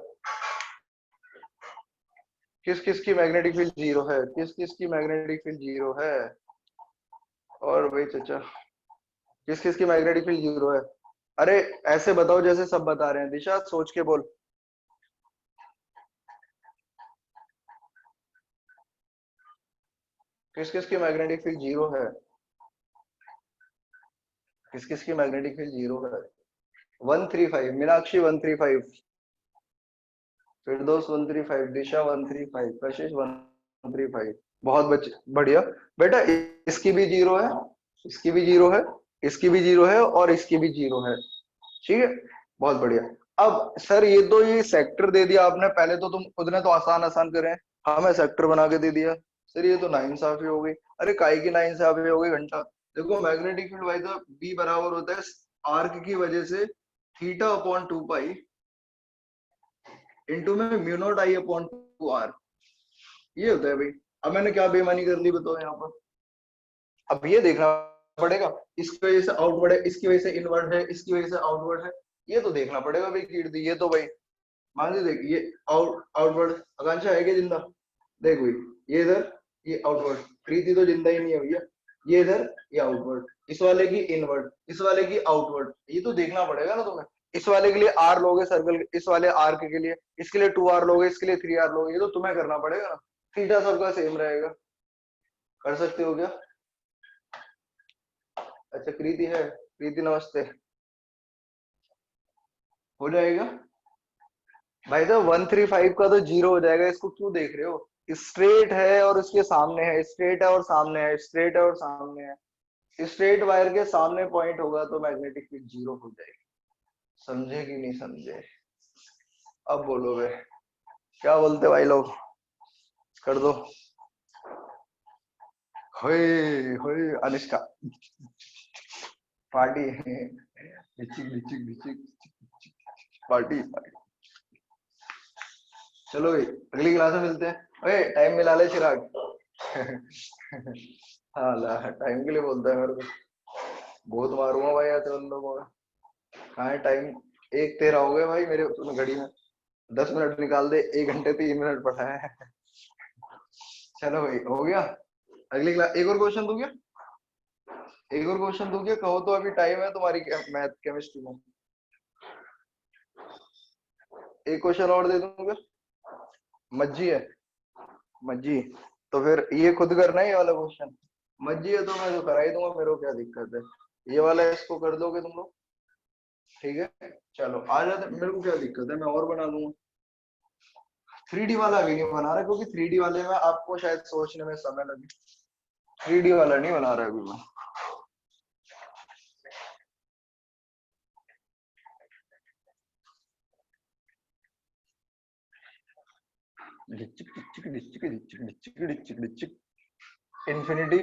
किस किस की मैग्नेटिक फील्ड जीरो है, किस किस की मैग्नेटिक फील्ड जीरो है। और भाई चचा, किस किस की मैग्नेटिक फील्ड जीरो है। अरे ऐसे बताओ जैसे सब बता रहे हैं, दिशा सोच के बोल। किस किस की मैग्नेटिक फील्ड जीरो है, किस किस की मैग्नेटिक फील्ड जीरो है। 135 मीनाक्षी 135, फिरदौस 135, दिशा 135, कशिश 135। बहुत बच्चे बढ़िया। बेटा इसकी भी जीरो है, इसकी भी जीरो है, इसकी भी जीरो है और इसकी भी जीरो है। ठीक है, बहुत बढ़िया। अब सर ये तो ये सेक्टर दे दिया आपने, पहले तो तुम खुद ने तो आसान आसान करे हैं, हमें सेक्टर बना के दे दिया। सर ये तो नाइंसाफी हो गई। अरे काय की नाइंसाफी हो गई घंटा। देखो मैग्नेटिक फील्ड भाई तो बी बराबर होता है आर्क की वजह से थीटा अपॉन 2 पाई इंटू में mu not I upon 2 R. ये होता है भाई। अब मैंने क्या बेईमानी कर ली बताओ यहाँ पर। अब ये देखना पड़ेगा, इसकी वजह से आउटवर्ड है, इसकी वजह से इनवर्ड है, इसकी वजह से आउटवर्ड है। ये तो देखना पड़ेगा भाई कीर्ति, ये तो भाई मान ली देख, ये आउटवर्ड आकांक्षा है क्या जिंदा। देख भाई, ये इधर, ये आउटवर्ड, प्रीति तो जिंदा ही नहीं है भैया। ये इधर, ये आउटवर्ड, इस वाले की इनवर्ड, इस वाले की आउटवर्ड। ये तो देखना पड़ेगा ना तुम्हें। इस वाले के लिए आर लोगे सर्कल, इस वाले आर्क के लिए, इसके लिए 2 आर लोगे, इसके लिए 3 आर लोगे। ये तो तुम्हें करना पड़ेगा ना। थीटा सबका सेम रहेगा। कर सकते हो क्या। अच्छा कृति है, कृति नमस्ते। हो जाएगा भाई। तो 135 का तो जीरो हो जाएगा, इसको क्यों देख रहे हो। स्ट्रेट है और उसके सामने है, स्ट्रेट है और सामने है, स्ट्रेट है और सामने है। स्ट्रेट वायर के सामने पॉइंट होगा तो मैग्नेटिक फील्ड जीरो हो जाएगी। समझे कि नहीं समझे। अब बोलो वे, क्या बोलते भाई लोग, कर दो। होए होए अनुष्का पार्टी, डिचिक डिचिक डिचिक पार्टी पार्टी। चलो भाई अगली क्लास में मिलते हैं। ओए टाइम मिला ले चिराग। हाँ ला टाइम के लिए बोलता है मेरे को। बहुत मारूंगा भाई ऐसे बंदों को। कहाँ है टाइम। 1:13 हो गए भाई मेरे उसमें घड़ी में। 10 मिनट निकाल दे, 1 घंटे 3 मिनट पढ़ा है। चलो भाई हो गया। अगली क्लास एक और क्वेश्चन दूं क्या, एक और क्वेश्चन दूं क्या, कहो तो अभी टाइम है तुम्हारी मैथ केमिस्ट्री में। एक क्वेश्चन और दे दूं क्या। मज्जी है, मज्जी। तो फिर ये खुद करना है ये वाला क्वेश्चन। मज्जी है तो मैं तो करा ही दूंगा, मेरे को क्या दिक्कत है। ये वाला इसको कर दोगे तुम लोग। ठीक है चलो आ जाते, मेरे को क्या दिक्कत है, मैं और बना दूंगा। 3D वाला अभी नहीं बना रहा क्योंकि 3D वाले में आपको शायद सोचने में समय लगे। 3D वाला नहीं बना रहा अभी मैं। इन्फिनिटी,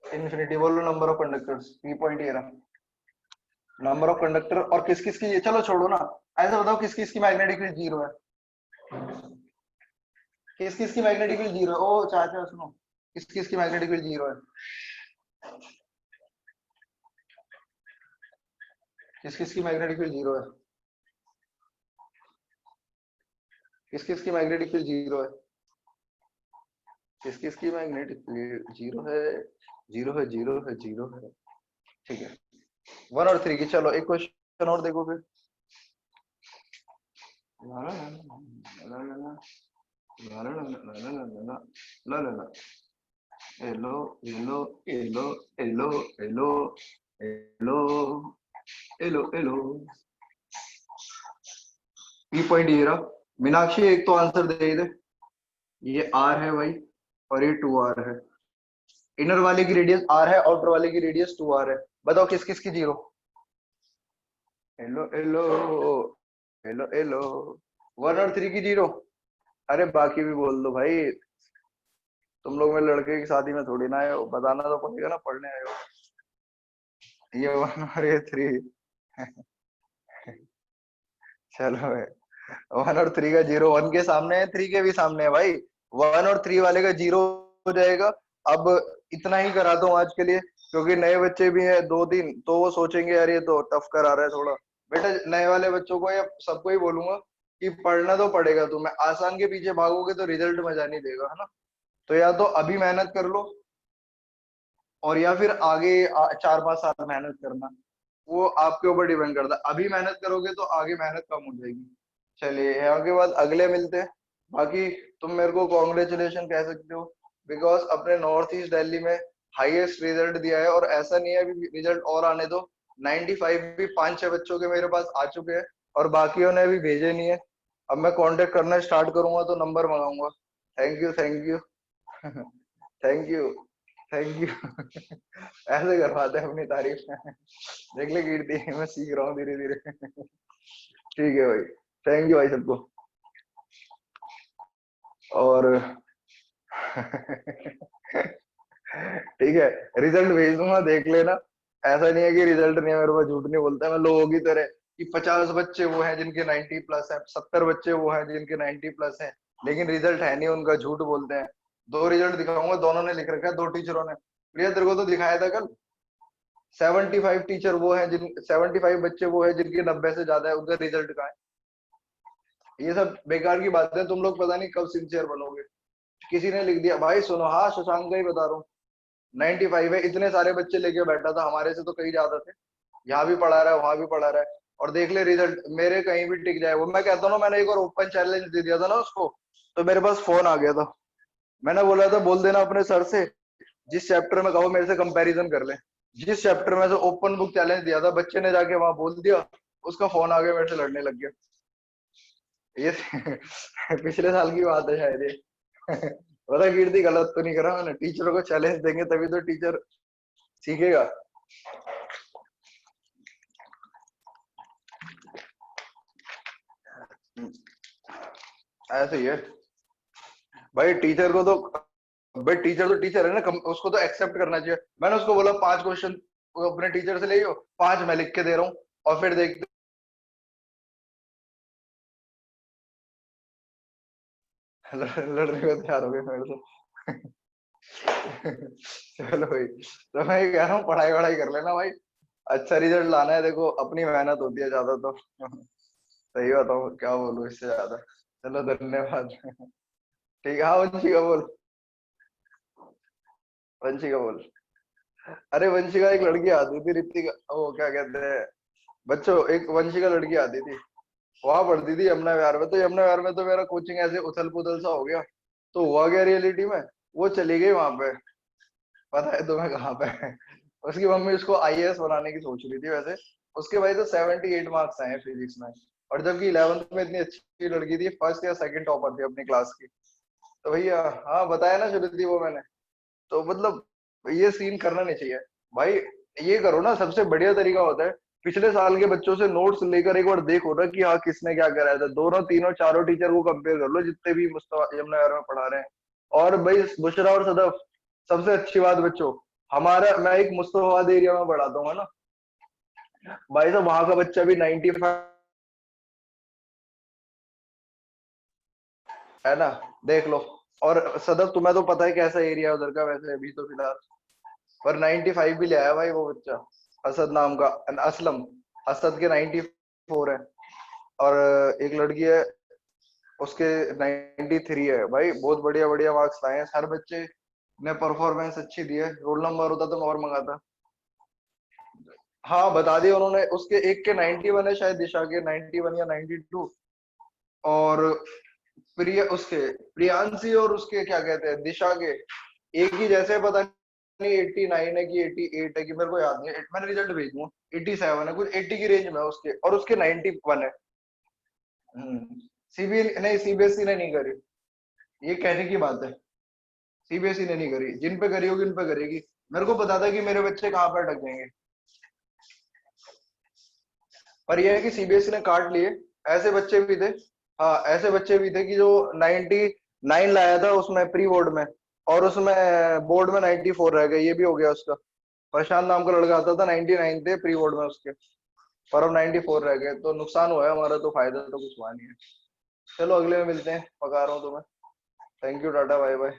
इन्फिनिटी बोलो। नंबर ऑफ कंडक्टर्स, की पॉइंट ये रहा। नंबर ऑफ कंडक्टर और किस किस की, ये चलो छोड़ो ना। ऐसा बताओ किस किस की मैग्नेटिक फील्ड जीरो है, किस किस की मैग्नेटिक फील्ड जीरो है। ओ चाचा सुनो, किस किस की मैग्नेटिक फील्ड जीरो है, किस किस की मैग्नेटिक फील्ड जीरो है, किस किस की मैग्नेटिक फील्ड जीरो है, किस किस की मैग्नेटिक फील्ड जीरो है, जीरो है जीरो है जीरो है। ठीक है 1 और 3 की। चलो एक क्वेश्चन और देखो फिर। ला ला ला ला ला ला ला ला ला ला ला ला ला ला ला ला ला। Hello hello hello hello hello hello hello hello. E point ये रहा। मीनाक्षी एक तो आंसर दे दे। ये आर है भाई, और ये टू आर है। इनर वाले की रेडियस आर है, आउटर वाले की रेडियस टू आर है। बताओ किस किस की zero. Hello hello hello hello. One और थ्री की जीरो। अरे बाकी भी बोल दो भाई। तुम लोग मेरे लड़के की शादी में थोड़ी ना आए हो, बताना तो पड़ेगा ना, पढ़ने आए हो। ये वन और ये थ्री। चलो। वन और थ्री का जीरो वन के सामने है, थ्री के भी सामने है भाई। वन और थ्री वाले का जीरो हो जाएगा। अब इतना ही करा दो आज के लिए, क्योंकि नए बच्चे भी हैं दो तीन, तो वो सोचेंगे यार ये तो टफ करा रहा है थोड़ा। बेटा नए वाले बच्चों को या सबको ही बोलूंगा कि पढ़ना तो पड़ेगा। तुम्हें आसान के पीछे भागोगे तो रिजल्ट मजा नहीं देगा, है ना। तो या तो अभी मेहनत कर लो, और या फिर आगे 4-5 साल मेहनत करना। वो आपके ऊपर डिपेंड करता है। अभी मेहनत करोगे तो आगे मेहनत कम हो जाएगी। चलिए यहाँ के बाद अगले मिलते हैं। बाकी तुम मेरे को कॉन्ग्रेचुलेशन कह सकते हो, बिकॉज अपने नॉर्थ ईस्ट दिल्ली में हाईएस्ट रिजल्ट दिया है। और ऐसा नहीं है, अभी रिजल्ट और आने दो। 95 भी 5-6 बच्चों के मेरे पास आ चुके हैं, और बाकियों ने अभी भेजे नहीं है। अब मैं कांटेक्ट करना स्टार्ट करूंगा तो नंबर मंगाऊंगा। Thank you thank you. Thank you thank you. ऐसे करवाते हैं अपनी तारीफ। देख ले कीर्ति, मैं सीख रहा हूँ धीरे धीरे। ठीक है भाई। थैंक यू भाई सबको। और ठीक है, रिजल्ट भेज दूंगा, देख लेना। ऐसा नहीं है कि रिजल्ट नहीं है मेरे पास, झूठ नहीं बोलता मैं लोगों की तरह कि 50 बच्चे वो हैं जिनके 90 प्लस है, 70 बच्चे वो हैं जिनके 90 प्लस है, लेकिन रिजल्ट है नहीं उनका, झूठ बोलते हैं। दो रिजल्ट दिखाऊंगा, दोनों ने लिख रखा है, दो टीचरों ने। प्रिया तेरे को तो दिखाया था कल। 75 टीचर वो है जिन 75 बच्चे वो है जिनके 90 से ज्यादा है, उनका रिजल्ट कहाँ है। ये सब बेकार की बात है, तुम लोग पता नहीं कब सिंसियर बनोगे। किसी ने लिख दिया भाई, सुनो, हाँ शशांक का ही बता रहा हूँ। 95 है, इतने सारे बच्चे लेके बैठा था, हमारे से तो कई ज्यादा थे। यहाँ भी पढ़ा रहा है, वहां भी पढ़ा रहा है। और देख ले रिजल्ट, मेरे कहीं भी टिक जाए। वो मैं कहता हूँ ना, मैंने एक बार ओपन चैलेंज दे दिया था ना उसको, तो मेरे पास फोन आ गया था। मैंने बोला था बोल देना अपने सर से, जिस चैप्टर में कहो मेरे से कंपैरिजन कर ले। जिस चैप्टर में से ओपन बुक चैलेंज दिया था, बच्चे ने जाके वहां बोल दिया, उसका फोन आ गया, मेरे से लड़ने लग गया। ये पिछले साल की बात है शायद ये। पता कीर्ति, गलत तो नहीं करा मैंने। टीचरों को चैलेंज देंगे तभी तो टीचर सीखेगा। ऐसे ही है भाई। टीचर को तो, भाई टीचर तो टीचर है ना, उसको तो एक्सेप्ट करना चाहिए। मैंने उसको बोला 5 क्वेश्चन अपने टीचर से ले लो, 5 मैं लिख के दे रहा हूँ, और फिर देखते। लड़ने को तैयार हो गए मेरे से। चलो भाई, तो मैं ये कह रहा हूँ पढ़ाई वढ़ाई कर लेना भाई। अच्छा रिजल्ट लाना है, देखो अपनी मेहनत होती है ज्यादा तो। सही बताऊँ, क्या बोलूं इससे ज्यादा। चलो धन्यवाद। ठीक है, हाँ वंशिका बोल। वंशिका बोल। अरे वंशिका, एक लड़की आती थी ऋतिका, वो क्या कहते हैं बच्चों, एक वंशिका लड़की आती थी, वहां पढ़ती थी यमुना विहार में। तो यमुना विहार में तो मेरा कोचिंग ऐसे उथल पुथल सा हो गया। तो हुआ क्या रियलिटी में, वो चली गई वहां पे। पता है तुम्हें कहाँ पे? उसकी मम्मी उसको आईएएस बनाने की सोच रही थी वैसे। उसके भाई तो 78 मार्क्स आए फिजिक्स में। और जबकि 11th में इतनी अच्छी लड़की थी, फर्स्ट या सेकंड टॉपर थी अपनी क्लास की। तो भैया, हाँ बताया ना शुरू थी वो मैंने। तो मतलब ये सीन करना नहीं चाहिए भाई। ये करो ना, सबसे बढ़िया तरीका होता है पिछले साल के बच्चों से नोट्स लेकर एक बार देखो ना कि हाँ किसने क्या कराया था। दोनों तीनों चारों टीचर को कंपेयर कर लो, जितने भी मुस्तफा यमुना यार में पढ़ा रहे हैं। और भाई बुशरा और सदफ, सबसे अच्छी बात बच्चों, हमारा, मैं एक मुस्तफाबाद एरिया में पढ़ाता हूँ, है ना। भाई साहब वहां का बच्चा भी 95, है ना, देख लो। और सदफ तुम्हें तो पता है कैसा एरिया है उधर का, वैसे अभी तो फिलहाल। पर 95 भी ले आया भाई वो बच्चा, असद नाम का, असलम। असद के 94 है। और एक लड़की है, उसके 93 है। भाई बहुत बढ़िया बढ़िया मार्क्स लाए हैं, हर बच्चे ने परफॉर्मेंस अच्छी दी है। रोल नंबर होता तो मैं और मंगाता। हाँ बता दिया उन्होंने, उसके एक के 91 है शायद, दिशा के 91 या 92। और प्रिया, उसके प्रियांशी और उसके क्या कहते हैं दिशा के एक ही जैसे पता नहीं 89 है कि 88 है कि मेरे को याद नहीं है, मैंने रिजल्ट भेज दूँ, 87 है कुछ, 80 की रेंज में है उसके, और उसके 91 है। सीबी नहीं, सीबीएसई ने नहीं करी, ये कहने की बात है। सीबीएसई ने नहीं करी, जिन पे करी होगी उन पे करेगी। मेरे को पता था कि मेरे बच्चे कहाँ पर अटक जाएंगे, पर यह है कि सीबीएसई ने काट लिए। ऐसे बच्चे भी थे, हाँ ऐसे बच्चे भी थे कि जो 99 लाया था उसमें प्री बोर्ड में, और उसमें बोर्ड में 94 रह गए, ये भी हो गया उसका। प्रशांत नाम का लड़का आता था, 99 थे प्री बोर्ड में उसके, पर अब 94 रह गए, तो नुकसान हुआ है हमारा, तो फायदा तो कुछ हुआ नहीं है। चलो अगले में मिलते हैं, पका रहा हूँ तुम्हें। Thank you, tata bye bye.